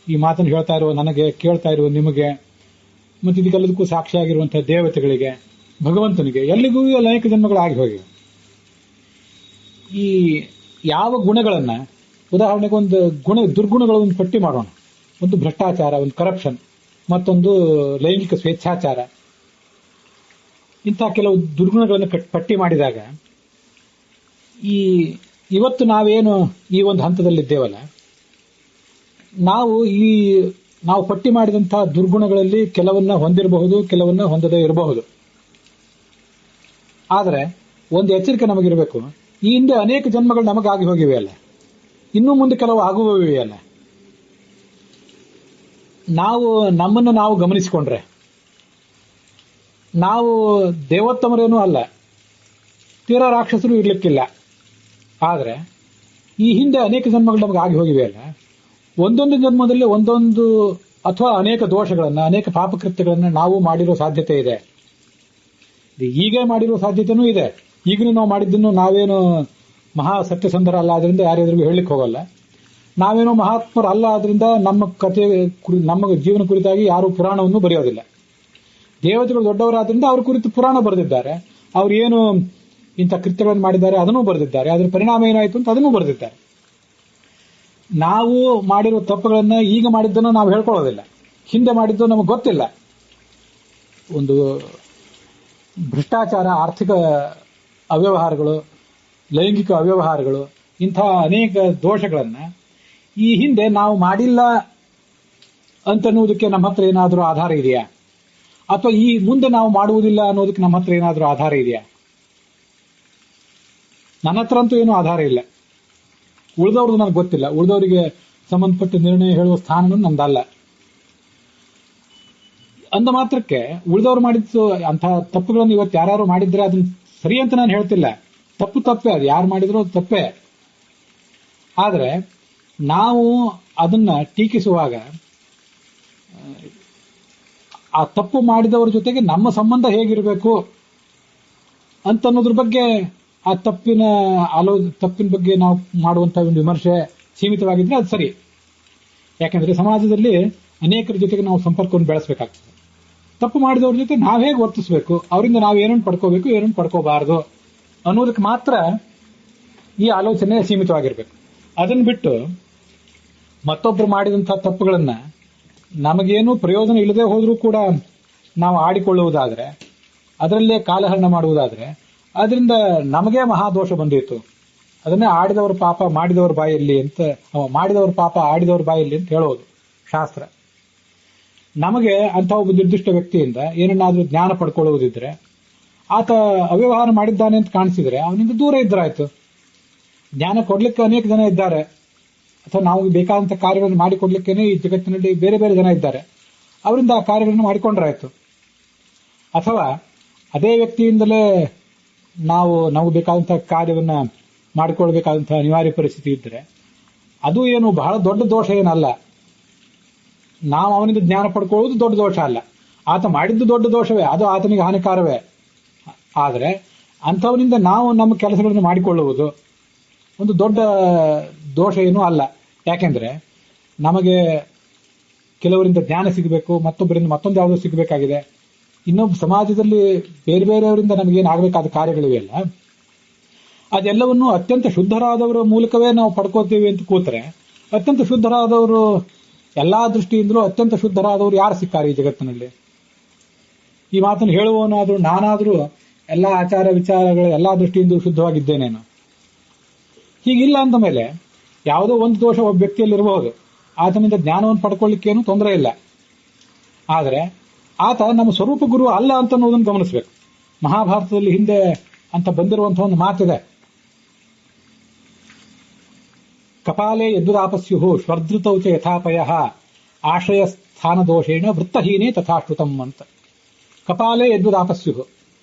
Speaker 1: ಈ ಮಾತನ್ನು ಹೇಳ್ತಾ ಇರುವ ನನಗೆ, ಕೇಳ್ತಾ ಇರುವ ನಿಮಗೆ, ಮತ್ತು ಇದಕ್ಕೆಲ್ಲದಕ್ಕೂ ಸಾಕ್ಷಿಯಾಗಿರುವಂತಹ ದೇವತೆಗಳಿಗೆ, ಭಗವಂತನಿಗೆ, ಎಲ್ಲಿಗೂ ಅನೇಕ ಜನ್ಮಗಳು ಆಗಿ ಹೋಗಿವೆ. ಈ ಯಾವ ಗುಣಗಳನ್ನ, ಉದಾಹರಣೆಗೆ ಒಂದು ದುರ್ಗುಣಗಳನ್ನು ಪಟ್ಟಿ ಮಾಡೋಣ. ಒಂದು ಭ್ರಷ್ಟಾಚಾರ, ಒಂದು ಕರಪ್ಷನ್, ಮತ್ತೊಂದು ಲೈಂಗಿಕ ಸ್ವೇಚ್ಛಾಚಾರ. ಇಂಥ ಕೆಲವು ದುರ್ಗುಣಗಳನ್ನು ಪಟ್ಟಿ ಮಾಡಿದಾಗ ಇವತ್ತು ನಾವೇನು ಈ ಒಂದು ಹಂತದಲ್ಲಿದ್ದೇವಲ್ಲ, ನಾವು ಪಟ್ಟಿ ಮಾಡಿದಂತಹ ದುರ್ಗುಣಗಳಲ್ಲಿ ಕೆಲವನ್ನ ಹೊಂದಿರಬಹುದು, ಕೆಲವನ್ನ ಹೊಂದದೇ ಇರಬಹುದು. ಆದರೆ ಒಂದು ಎಚ್ಚರಿಕೆ ನಮಗಿರಬೇಕು. ಈ ಹಿಂದೆ ಅನೇಕ ಜನ್ಮಗಳು ನಮಗಾಗಿ ಹೋಗಿವೆ ಅಲ್ಲ, ಇನ್ನೂ ಮುಂದೆ ಕೆಲವು ಆಗುವವೇ ಅಲ್ಲ. ನಮ್ಮನ್ನು ನಾವು ಗಮನಿಸಿಕೊಂಡ್ರೆ ನಾವು ದೇವೋತ್ತಮರೇನೂ ಅಲ್ಲ, ತೀರಾ ರಾಕ್ಷಸರು ಇರ್ಲಿಕ್ಕಿಲ್ಲ. ಆದರೆ ಈ ಹಿಂದೆ ಅನೇಕ ಜನ್ಮಗಳು ನಮಗೆ ಆಗಿ ಹೋಗಿವೆ ಅಲ್ಲ, ಒಂದೊಂದು ಜನ್ಮದಲ್ಲಿ ಒಂದೊಂದು ಅಥವಾ ಅನೇಕ ದೋಷಗಳನ್ನ, ಅನೇಕ ಪಾಪಕೃತ್ಯಗಳನ್ನ ನಾವು ಮಾಡಿರೋ ಸಾಧ್ಯತೆ ಇದೆ. ಈಗ ಮಾಡಿರೋ ಸಾಧ್ಯತೆನೂ ಇದೆ. ಈಗಲೂ ನಾವು ಮಾಡಿದ್ದನ್ನು ನಾವೇನು ಮಹಾ ಸತ್ಯಸಂಧರ ಅಲ್ಲ, ಆದ್ರಿಂದ ಯಾರ್ಯಾರಿಗೂ ಹೇಳಲಿಕ್ಕೆ ಹೋಗಲ್ಲ. ನಾವೇನೋ ಮಹಾತ್ಮರು ಅಲ್ಲ, ಆದ್ರಿಂದ ನಮ್ಮ ಕಥೆ, ನಮ್ಮ ಜೀವನ ಕುರಿತಾಗಿ ಯಾರು ಪುರಾಣವನ್ನು ಬರೆಯೋದಿಲ್ಲ. ದೇವತೆಗಳು ದೊಡ್ಡವರಾದ್ರಿಂದ ಅವ್ರ ಕುರಿತು ಪುರಾಣ ಬರೆದಿದ್ದಾರೆ. ಅವ್ರು ಏನು ಇಂಥ ಕೃತ್ಯಗಳನ್ನು ಮಾಡಿದ್ದಾರೆ ಅದನ್ನೂ ಬರೆದಿದ್ದಾರೆ. ಅದರ ಪರಿಣಾಮ ಏನಾಯಿತು ಅಂತ ಅದನ್ನೂ ಬರೆದಿದ್ದಾರೆ. ನಾವು ಮಾಡಿರೋ ತಪ್ಪುಗಳನ್ನ, ಈಗ ಮಾಡಿದ್ದನ್ನು ನಾವು ಹೇಳ್ಕೊಳ್ಳೋದಿಲ್ಲ. ಹಿಂದೆ ಮಾಡಿದ್ದು ನಮಗೆ ಗೊತ್ತಿಲ್ಲ. ಒಂದು ಭ್ರಷ್ಟಾಚಾರ, ಆರ್ಥಿಕ ಅವ್ಯವಹಾರಗಳು, ಲೈಂಗಿಕ ಅವ್ಯವಹಾರಗಳು, ಇಂಥ ಅನೇಕ ದೋಷಗಳನ್ನ ಈ ಹಿಂದೆ ನಾವು ಮಾಡಿಲ್ಲ ಅಂತನ್ನುವುದಕ್ಕೆ ನಮ್ಮ ಹತ್ರ ಏನಾದರೂ ಆಧಾರ ಇದೆಯಾ? ಅಥವಾ ಈ ಮುಂದೆ ನಾವು ಮಾಡುವುದಿಲ್ಲ ಅನ್ನೋದಕ್ಕೆ ನಮ್ಮ ಹತ್ರ ಏನಾದರೂ ಆಧಾರ ಇದೆಯಾ? ನನ್ನ ಹತ್ರ ಅಂತೂ ಏನೂ ಆಧಾರ ಇಲ್ಲ. ಉಳಿದವ್ರದ್ದು ನನಗೆ ಗೊತ್ತಿಲ್ಲ. ಉಳಿದವರಿಗೆ ಸಂಬಂಧಪಟ್ಟ ನಿರ್ಣಯ ಹೇಳುವ ಸ್ಥಾನ ನಮ್ದಲ್ಲ. ಅಂದ ಮಾತ್ರಕ್ಕೆ ಉಳಿದವ್ರು ಮಾಡಿದ್ದು ಅಂಥ ತಪ್ಪುಗಳನ್ನು ಇವತ್ತು ಯಾರು ಮಾಡಿದ್ರೆ ಅದನ್ನ ಸರಿ ಅಂತ ನಾನು ಹೇಳ್ತಿಲ್ಲ. ತಪ್ಪೇ, ಅದು ಯಾರು ಮಾಡಿದ್ರು ಅದು ತಪ್ಪೇ. ಆದರೆ ನಾವು ಅದನ್ನ ಟೀಕಿಸುವಾಗ ಆ ತಪ್ಪು ಮಾಡಿದವರ ಜೊತೆಗೆ ನಮ್ಮ ಸಂಬಂಧ ಹೇಗಿರಬೇಕು ಅಂತನ್ನೋದ್ರ ಬಗ್ಗೆ, ಆ ತಪ್ಪಿನ ಬಗ್ಗೆ ನಾವು ಮಾಡುವಂತಹ ಒಂದು ವಿಮರ್ಶೆ ಸೀಮಿತವಾಗಿದ್ರೆ ಅದು ಸರಿ. ಯಾಕೆಂದ್ರೆ ಸಮಾಜದಲ್ಲಿ ಅನೇಕರ ಜೊತೆಗೆ ನಾವು ಸಂಪರ್ಕವನ್ನು ಬೆಳೆಸಬೇಕಾಗ್ತದೆ. ತಪ್ಪು ಮಾಡಿದವ್ರ ಜೊತೆ ನಾವು ಹೇಗೆ ವರ್ತಿಸಬೇಕು, ಅವರಿಂದ ನಾವು ಏನನ್ನು ಪಡ್ಕೋಬೇಕು, ಏನನ್ನು ಪಡ್ಕೋಬಾರದು ಅನ್ನೋದಕ್ಕೆ ಮಾತ್ರ ಈ ಆಲೋಚನೆ ಸೀಮಿತವಾಗಿರ್ಬೇಕು. ಅದನ್ನು ಬಿಟ್ಟು ಮತ್ತೊಬ್ರು ಮಾಡಿದಂತಹ ತಪ್ಪುಗಳನ್ನ ನಮಗೇನು ಪ್ರಯೋಜನ ಇಲ್ಲದೆ ಹೋದ್ರೂ ಕೂಡ ನಾವು ಆಡಿಕೊಳ್ಳುವುದಾದ್ರೆ ಅದರಲ್ಲೇ ಕಾಲಹರಣ ಮಾಡುವುದಾದ್ರೆ ಅದರಿಂದ ನಮಗೆ ಮಹಾದೋಷ ಬಂದಿತ್ತು. ಅದನ್ನೇ ಆಡಿದವರ ಪಾಪ ಮಾಡಿದವರ ಬಾಯಲ್ಲಿ ಅಂತ, ಮಾಡಿದವರ ಪಾಪ ಆಡಿದವರ ಬಾಯಲ್ಲಿ ಅಂತ ಹೇಳೋದು ಶಾಸ್ತ್ರ. ನಮಗೆ ಅಂತ ಒಬ್ಬ ನಿರ್ದಿಷ್ಟ ವ್ಯಕ್ತಿಯಿಂದ ಏನನ್ನಾದ್ರೂ ಜ್ಞಾನ ಪಡ್ಕೊಳ್ಳುವುದಿದ್ರೆ, ಆತ ಅವ್ಯವಹಾರ ಮಾಡಿದ್ದಾನೆ ಅಂತ ಕಾಣಿಸಿದ್ರೆ ಅವನಿಂದ ದೂರ ಇದ್ದರಾಯ್ತು. ಜ್ಞಾನ ಕೊಡ್ಲಿಕ್ಕೆ ಅನೇಕ ಜನ ಇದ್ದಾರೆ, ಅಥವಾ ನಾವು ಬೇಕಾದಂತ ಕಾರ್ಯಗಳನ್ನು ಮಾಡಿಕೊಡ್ಲಿಕ್ಕೇನೆ ಈ ಜಗತ್ತಿನಲ್ಲಿ ಬೇರೆ ಬೇರೆ ಜನ ಇದ್ದಾರೆ, ಅವರಿಂದ ಆ ಕಾರ್ಯಗಳನ್ನು ಮಾಡಿಕೊಂಡ್ರಾಯ್ತು. ಅಥವಾ ಅದೇ ವ್ಯಕ್ತಿಯಿಂದಲೇ ನಾವು ಬೇಕಾದಂತಹ ಕಾರ್ಯವನ್ನ ಮಾಡಿಕೊಳ್ಬೇಕಾದಂತಹ ಅನಿವಾರ್ಯ ಪರಿಸ್ಥಿತಿ ಇದ್ದರೆ ಅದು ಏನು ಬಹಳ ದೊಡ್ಡ ದೋಷ ಏನಲ್ಲ. ನಾವು ಅವನಿಂದ ಜ್ಞಾನ ಪಡ್ಕೊಳ್ಳುವುದು ದೊಡ್ಡ ದೋಷ ಅಲ್ಲ, ಆತ ಮಾಡಿದ್ದು ದೊಡ್ಡ ದೋಷವೇ, ಅದು ಆತನಿಗೆ ಹಾನಿಕಾರವೇ. ಆದರೆ ಅಂಥವನಿಂದ ನಾವು ನಮ್ಮ ಕೆಲಸಗಳನ್ನು ಮಾಡಿಕೊಳ್ಳುವುದು ಒಂದು ದೊಡ್ಡ ದೋಷ ಏನೂ ಅಲ್ಲ. ಯಾಕೆಂದ್ರೆ ನಮಗೆ ಕೆಲವರಿಂದ ಜ್ಞಾನ ಸಿಗಬೇಕು, ಮತ್ತೊಬ್ಬರಿಂದ ಮತ್ತೊಂದು ಯಾವುದೋ ಸಿಗಬೇಕಾಗಿದೆ, ಇನ್ನೊಬ್ಬ ಸಮಾಜದಲ್ಲಿ ಬೇರೆ ಬೇರೆಯವರಿಂದ ನಮಗೇನಾಗಬೇಕಾದ ಕಾರ್ಯಗಳಿವೆಯಲ್ಲ, ಅದೆಲ್ಲವನ್ನು ಅತ್ಯಂತ ಶುದ್ಧರಾದವರ ಮೂಲಕವೇ ನಾವು ಪಡ್ಕೋತೀವಿ ಅಂತ ಕೂತ್ರೆ, ಅತ್ಯಂತ ಶುದ್ಧರಾದವರು ಎಲ್ಲಾ ದೃಷ್ಟಿಯಿಂದಲೂ ಅತ್ಯಂತ ಶುದ್ಧರಾದವರು ಯಾರು ಸಿಕ್ಕಾರೆ ಈ ಜಗತ್ತಿನಲ್ಲಿ? ಈ ಮಾತನ್ನು ಹೇಳುವವನಾದ್ರೂ ನಾನಾದ್ರೂ ಎಲ್ಲಾ ಆಚಾರ ವಿಚಾರಗಳು ಎಲ್ಲಾ ದೃಷ್ಟಿಯಿಂದಲೂ ಶುದ್ಧವಾಗಿದ್ದೇನೇನು? ಹೀಗಿಲ್ಲ ಅಂದ ಮೇಲೆ ಯಾವುದೋ ಒಂದು ದೋಷ ಒಬ್ಬ ವ್ಯಕ್ತಿಯಲ್ಲಿ ಇರಬಹುದು, ಆತನಿಂದ ಜ್ಞಾನವನ್ನು ಪಡ್ಕೊಳ್ಳಿಕ್ಕೇನು ತೊಂದರೆ ಇಲ್ಲ. ಆದರೆ ಆತ ನಮ್ಮ ಸ್ವರೂಪ ಗುರು ಅಲ್ಲ ಅಂತ ಅನ್ನೋದನ್ನು ಗಮನಿಸಬೇಕು. ಮಹಾಭಾರತದಲ್ಲಿ ಹಿಂದೆ ಅಂತ ಬಂದಿರುವಂತಹ ಒಂದು ಮಾತಿದೆ, ಕಪಾಲೆ ಯದ್ದುದಾಪಸ್ಯು ಸ್ವರ್ಧೃತೌಚ ಯಥಾಪಯ ಆಶ್ರಯ ಸ್ಥಾನ ದೋಷೇಣ ವೃತ್ತಹೀನೇ ತಥಾಶ್ರುತಂ ಅಂತ. ಕಪಾಲೆ ಯದ್ದುದಾಪಸ್ಯು,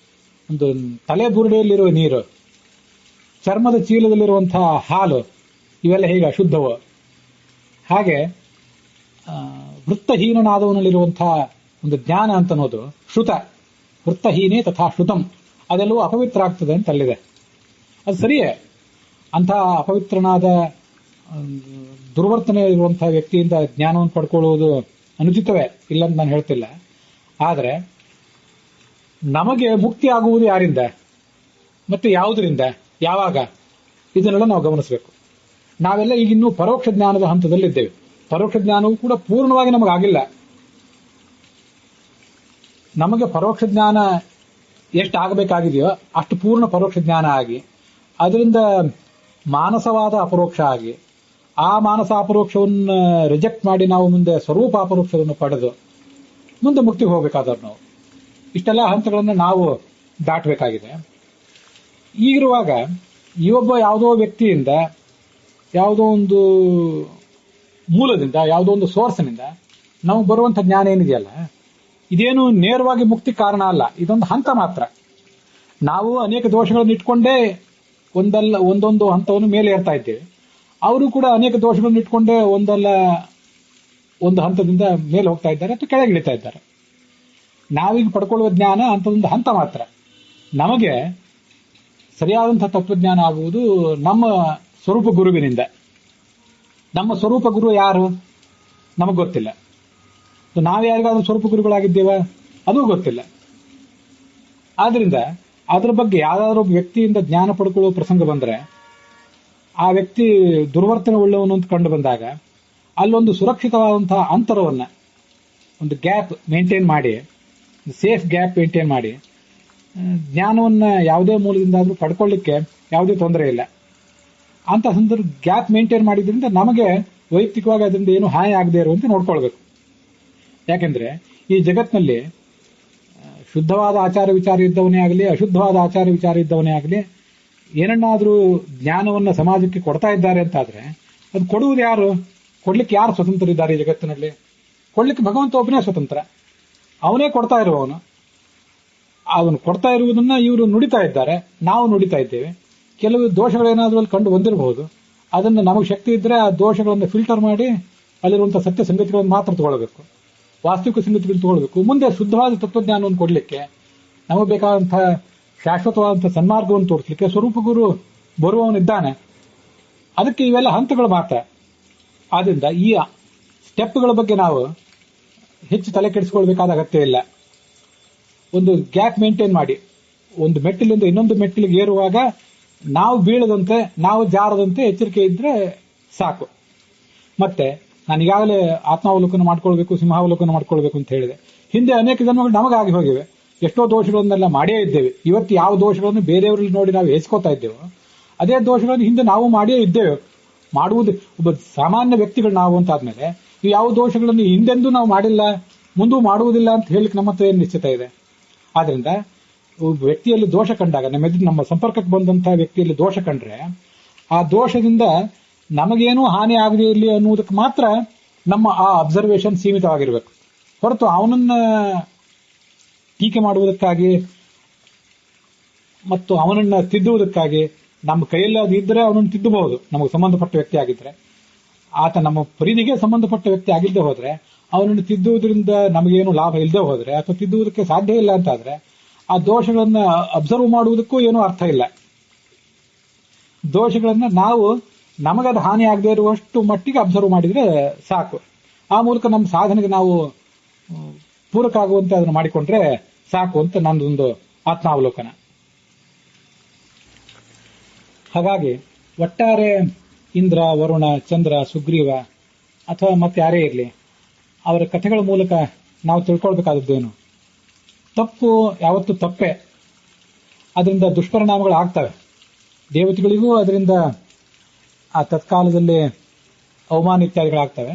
Speaker 1: ಒಂದು ತಲೆ ಬುರುಡೆಯಲ್ಲಿರುವ ನೀರು, ಚರ್ಮದ ಚೀಲದಲ್ಲಿರುವಂತಹ ಹಾಲು, ಇವೆಲ್ಲ ಹೇಗೆ ಅಶುದ್ಧವೋ ಹಾಗೆ ವೃತ್ತಹೀನನಾದವನಲ್ಲಿರುವಂತಹ ಒಂದು ಜ್ಞಾನ ಅಂತನ್ನೋದು ಶ್ರುತ, ವೃತ್ತಹೀನೇ ತಥಾ ಶ್ರುತಂ, ಅದೆಲ್ಲವೂ ಅಪವಿತ್ರ ಆಗ್ತದೆ ಅಂತ ಅಲ್ಲಿದೆ. ಅದು ಸರಿಯೇ, ಅಂತಹ ಅಪವಿತ್ರನಾದ ದುರ್ವರ್ತನೆ ಇರುವಂತಹ ವ್ಯಕ್ತಿಯಿಂದ ಜ್ಞಾನವನ್ನು ಪಡ್ಕೊಳ್ಳುವುದು ಅನುಚಿತವೇ, ಇಲ್ಲಂತ ನಾನು ಹೇಳ್ತಿಲ್ಲ. ಆದರೆ ನಮಗೆ ಮುಕ್ತಿ ಆಗುವುದು ಯಾರಿಂದ ಮತ್ತೆ ಯಾವುದರಿಂದ, ಯಾವಾಗ, ಇದನ್ನೆಲ್ಲ ನಾವು ಗಮನಿಸಬೇಕು. ನಾವೆಲ್ಲ ಈಗ ಇನ್ನೂ ಪರೋಕ್ಷ ಜ್ಞಾನದ ಹಂತದಲ್ಲಿದ್ದೇವೆ. ಪರೋಕ್ಷ ಜ್ಞಾನವೂ ಕೂಡ ಪೂರ್ಣವಾಗಿ ನಮಗಾಗಿಲ್ಲ. ನಮಗೆ ಪರೋಕ್ಷ ಜ್ಞಾನ ಎಷ್ಟು ಆಗಬೇಕಾಗಿದೆಯೋ ಅಷ್ಟು ಪೂರ್ಣ ಪರೋಕ್ಷ ಜ್ಞಾನ ಆಗಿ, ಅದರಿಂದ ಮಾನಸವಾದ ಅಪರೋಕ್ಷ ಆಗಿ, ಆ ಮಾನಸ ಅಪರೋಕ್ಷವನ್ನು ರಿಜೆಕ್ಟ್ ಮಾಡಿ ನಾವು ಮುಂದೆ ಸ್ವರೂಪ ಅಪರೋಕ್ಷವನ್ನು ಪಡೆದು ಮುಂದೆ ಮುಕ್ತಿಗೆ ಹೋಗಬೇಕಾದವ್ರು ನಾವು. ಇಷ್ಟೆಲ್ಲ ಹಂತಗಳನ್ನು ನಾವು ದಾಟಬೇಕಾಗಿದೆ. ಈಗಿರುವಾಗ ಈ ಒಬ್ಬ ಯಾವುದೋ ವ್ಯಕ್ತಿಯಿಂದ, ಯಾವುದೋ ಒಂದು ಮೂಲದಿಂದ, ಯಾವುದೋ ಒಂದು ಸೋರ್ಸ್ನಿಂದ ನಮಗೆ ಬರುವಂತ ಜ್ಞಾನ ಏನಿದೆಯಲ್ಲ, ಇದೇನು ನೇರವಾಗಿ ಮುಕ್ತಿ ಕಾರಣ ಅಲ್ಲ, ಇದೊಂದು ಹಂತ ಮಾತ್ರ. ನಾವು ಅನೇಕ ದೋಷಗಳನ್ನು ಇಟ್ಕೊಂಡೇ ಒಂದೊಂದು ಹಂತವನ್ನು ಮೇಲೆ ಏರ್ತಾ ಇದ್ದೇವೆ. ಅವರು ಕೂಡ ಅನೇಕ ದೋಷಗಳನ್ನು ಇಟ್ಕೊಂಡೇ ಒಂದು ಹಂತದಿಂದ ಮೇಲೆ ಹೋಗ್ತಾ ಇದ್ದಾರೆ ಅಥವಾ ಕೆಳಗಿಳಿತಾ ಇದ್ದಾರೆ. ನಾವೀಗ ಪಡ್ಕೊಳ್ಳುವ ಜ್ಞಾನ ಅಂತದೊಂದು ಹಂತ ಮಾತ್ರ. ನಮಗೆ ಸರಿಯಾದಂತಹ ತತ್ವಜ್ಞಾನ ಆಗುವುದು ನಮ್ಮ ಸ್ವರೂಪ ಗುರುವಿನಿಂದ. ನಮ್ಮ ಸ್ವರೂಪ ಗುರು ಯಾರು ನಮಗೆ ಗೊತ್ತಿಲ್ಲ. ನಾವು ಯಾರಿಗಾದ್ರೂ ಸ್ವರೂಪ ಗುರುಗಳಾಗಿದ್ದೇವ ಅದೂ ಗೊತ್ತಿಲ್ಲ. ಆದ್ರಿಂದ ಅದರ ಬಗ್ಗೆ ಯಾವ್ದಾದ್ರು ಒಬ್ಬ ವ್ಯಕ್ತಿಯಿಂದ ಜ್ಞಾನ ಪಡ್ಕೊಳ್ಳುವ ಪ್ರಸಂಗ ಬಂದ್ರೆ, ಆ ವ್ಯಕ್ತಿ ದುರ್ವರ್ತನೆ ಉಳ್ಳವನು ಅಂತ ಕಂಡು ಬಂದಾಗ ಅಲ್ಲೊಂದು ಸುರಕ್ಷಿತವಾದಂತಹ ಅಂತರವನ್ನ, ಒಂದು ಗ್ಯಾಪ್ ಮೇಂಟೈನ್ ಮಾಡಿ, ಸೇಫ್ ಗ್ಯಾಪ್ ಮೇಂಟೈನ್ ಮಾಡಿ ಜ್ಞಾನವನ್ನ ಯಾವುದೇ ಮೂಲದಿಂದಾದ್ರೂ ಪಡ್ಕೊಳ್ಳಿಕ್ಕೆ ಯಾವುದೇ ತೊಂದರೆ ಇಲ್ಲ. ಅಂತ ಸಂದರ್ಭ ಗ್ಯಾಪ್ ಮೇಂಟೈನ್ ಮಾಡಿದ್ರಿಂದ ನಮಗೆ ವೈಯಕ್ತಿಕವಾಗಿ ಅದರಿಂದ ಏನು ಹಾನಿ ಆಗದೆ ಇರುವಂತೆ ನೋಡ್ಕೊಳ್ಬೇಕು. ಯಾಕೆಂದ್ರೆ ಈ ಜಗತ್ತಿನಲ್ಲಿ ಶುದ್ಧವಾದ ಆಚಾರ ವಿಚಾರ ಇದ್ದವನೇ ಆಗಲಿ, ಅಶುದ್ಧವಾದ ಆಚಾರ ವಿಚಾರ ಇದ್ದವನೇ ಆಗಲಿ, ಏನನ್ನಾದ್ರೂ ಜ್ಞಾನವನ್ನ ಸಮಾಜಕ್ಕೆ ಕೊಡ್ತಾ ಇದ್ದಾರೆ ಅಂತಾದ್ರೆ ಅದು ಕೊಡುವುದು ಯಾರು? ಕೊಡ್ಲಿಕ್ಕೆ ಯಾರು ಸ್ವತಂತ್ರ ಇದ್ದಾರೆ ಈ ಜಗತ್ತಿನಲ್ಲಿ? ಕೊಡ್ಲಿಕ್ಕೆ ಭಗವಂತ ಒಬ್ಬನೇ ಸ್ವತಂತ್ರ. ಅವನೇ ಕೊಡ್ತಾ ಇರುವವನು. ಅವನು ಕೊಡ್ತಾ ಇರುವುದನ್ನ ಇವರು ನುಡಿತಾ ಇದ್ದಾರೆ, ನಾವು ನುಡಿತಾ ಇದ್ದೇವೆ. ಕೆಲವು ದೋಷಗಳೇನಾದ್ರೂ ಅಲ್ಲಿ ಕಂಡು ಬಂದಿರಬಹುದು. ಅದನ್ನು ನಮಗೆ ಶಕ್ತಿ ಇದ್ರೆ ಆ ದೋಷಗಳನ್ನು ಫಿಲ್ಟರ್ ಮಾಡಿ ಅಲ್ಲಿರುವಂತಹ ಸತ್ಯ ಸಂಗತಿಗಳನ್ನು ಮಾತ್ರ ತಗೊಳ್ಬೇಕು, ವಾಸ್ತವಿಕ ಸಂಗತಿಗಳನ್ನು ತಗೊಳ್ಬೇಕು. ಮುಂದೆ ಶುದ್ಧವಾದ ತತ್ವಜ್ಞಾನವನ್ನು ಕೊಡ್ಲಿಕ್ಕೆ, ನಮಗೆ ಬೇಕಾದಂತಹ ಶಾಶ್ವತವಾದಂತಹ ಸನ್ಮಾರ್ಗವನ್ನು ತೋರಿಸಲಿಕ್ಕೆ ಸ್ವರೂಪ ಗುರು ಬರುವವನಿದ್ದಾನೆ. ಅದಕ್ಕೆ ಇವೆಲ್ಲ ಹಂತಗಳು ಮಾತ್ರ. ಆದ್ರಿಂದ ಈ ಸ್ಟೆಪ್ಗಳ ಬಗ್ಗೆ ನಾವು ಹೆಚ್ಚು ತಲೆ ಕೆಡಿಸಿಕೊಳ್ಬೇಕಾದ ಅಗತ್ಯ ಇಲ್ಲ. ಒಂದು ಗ್ಯಾಪ್ ಮೇಂಟೈನ್ ಮಾಡಿ ಒಂದು ಮೆಟ್ಟಿಲಿಂದ ಇನ್ನೊಂದು ಮೆಟ್ಟಿಲಿಗೆ ಏರುವಾಗ ನಾವು ಬೀಳದಂತೆ, ನಾವು ಜಾರದಂತೆ ಎಚ್ಚರಿಕೆ ಇದ್ರೆ ಸಾಕು. ಮತ್ತೆ ನಾನು ಈಗಾಗಲೇ ಆತ್ಮಾವಲೋಕನ ಮಾಡ್ಕೊಳ್ಬೇಕು, ಸಿಂಹಾವಲೋಕನ ಮಾಡ್ಕೊಳ್ಬೇಕು ಅಂತ ಹೇಳಿದೆ. ಹಿಂದೆ ಅನೇಕ ಜನ್ಮಗಳು ನಮಗಾಗಿ ಹೋಗಿವೆ. ಎಷ್ಟೋ ದೋಷಗಳನ್ನೆಲ್ಲ ಮಾಡೇ ಇದ್ದೇವೆ. ಇವತ್ತು ಯಾವ ದೋಷಗಳನ್ನು ಬೇರೆಯವರಲ್ಲಿ ನೋಡಿ ನಾವು ಎಸ್ಕೋತಾ ಇದ್ದೇವೋ ಅದೇ ದೋಷಗಳನ್ನು ಹಿಂದೆ ನಾವು ಮಾಡೇ ಇದ್ದೇವೆ. ಮಾಡುವುದು ಒಬ್ಬ ಸಾಮಾನ್ಯ ವ್ಯಕ್ತಿಗಳು ನಾವು ಅಂತ ಆದ್ಮೇಲೆ ಈ ಯಾವ ದೋಷಗಳನ್ನು ಹಿಂದೆಂದೂ ನಾವು ಮಾಡಿಲ್ಲ, ಮುಂದೂ ಮಾಡುವುದಿಲ್ಲ ಅಂತ ಹೇಳಿಕ್ಕೆ ನಮ್ಮ ಹತ್ರ ಏನು ನಿಶ್ಚಿತ ಇದೆ? ಆದ್ರಿಂದ ಒಬ್ಬ ವ್ಯಕ್ತಿಯಲ್ಲಿ ದೋಷ ಕಂಡಾಗ, ನಮ್ಮ ಸಂಪರ್ಕಕ್ಕೆ ಬಂದಂತಹ ವ್ಯಕ್ತಿಯಲ್ಲಿ ದೋಷ ಕಂಡ್ರೆ ಆ ದೋಷದಿಂದ ನಮಗೇನೂ ಹಾನಿ ಆಗದೇ ಇರಲಿ ಅನ್ನುವುದಕ್ಕೆ ಮಾತ್ರ ನಮ್ಮ ಆ ಅಬ್ಸರ್ವೇಷನ್ ಸೀಮಿತವಾಗಿರಬೇಕು. ಹೊರತು ಅವನನ್ನ ಟೀಕೆ ಮಾಡುವುದಕ್ಕಾಗಿ ಮತ್ತು ಅವನನ್ನ ತಿದ್ದುವುದಕ್ಕಾಗಿ ನಮ್ಮ ಕೈಯಲ್ಲಿ ಅದು ಇದ್ದರೆ ಅವನನ್ನು ತಿದ್ದಬಹುದು. ನಮಗೆ ಸಂಬಂಧಪಟ್ಟ ವ್ಯಕ್ತಿ ಆಗಿದ್ರೆ, ಆತ ನಮ್ಮ ಪರಿಧಿಗೆ ಸಂಬಂಧಪಟ್ಟ ವ್ಯಕ್ತಿ ಆಗಿಲ್ಲದೆ ಹೋದ್ರೆ ಅವನನ್ನು ತಿದ್ದುವುದರಿಂದ ನಮಗೇನು ಲಾಭ ಇಲ್ಲದೆ ಹೋದ್ರೆ ಅಥವಾ ತಿದ್ದುವುದಕ್ಕೆ ಸಾಧ್ಯ ಇಲ್ಲ ಅಂತಾದ್ರೆ ಆ ದೋಷಗಳನ್ನ ಅಬ್ಸರ್ವ್ ಮಾಡುವುದಕ್ಕೂ ಏನೂ ಅರ್ಥ ಇಲ್ಲ. ದೋಷಗಳನ್ನ ನಾವು ನಮಗದು ಹಾನಿ ಆಗದೆ ಇರುವಷ್ಟು ಮಟ್ಟಿಗೆ ಅಬ್ಸರ್ವ್ ಮಾಡಿದ್ರೆ ಸಾಕು. ಆ ಮೂಲಕ ನಮ್ಮ ಸಾಧನೆಗೆ ನಾವು ಪೂರಕ ಆಗುವಂತೆ ಅದನ್ನು ಮಾಡಿಕೊಂಡ್ರೆ ಸಾಕು ಅಂತ ನಂದೊಂದು ಆತ್ಮಾವಲೋಕನ. ಹಾಗಾಗಿ ಒಟ್ಟಾರೆ ಇಂದ್ರ, ವರುಣ, ಚಂದ್ರ, ಸುಗ್ರೀವ ಅಥವಾ ಮತ್ತೆ ಯಾರೇ ಇರಲಿ ಅವರ ಕಥೆಗಳ ಮೂಲಕ ನಾವು ತಿಳ್ಕೊಳ್ಬೇಕಾದದ್ದೇನು? ತಪ್ಪು ಯಾವತ್ತೂ ತಪ್ಪೇ. ಅದರಿಂದ ದುಷ್ಪರಿಣಾಮಗಳು ಆಗ್ತವೆ. ದೇವತೆಗಳಿಗೂ ಅದರಿಂದ ಆ ತತ್ಕಾಲದಲ್ಲಿ ಅವಮಾನ ಇತ್ಯಾದಿಗಳಾಗ್ತವೆ.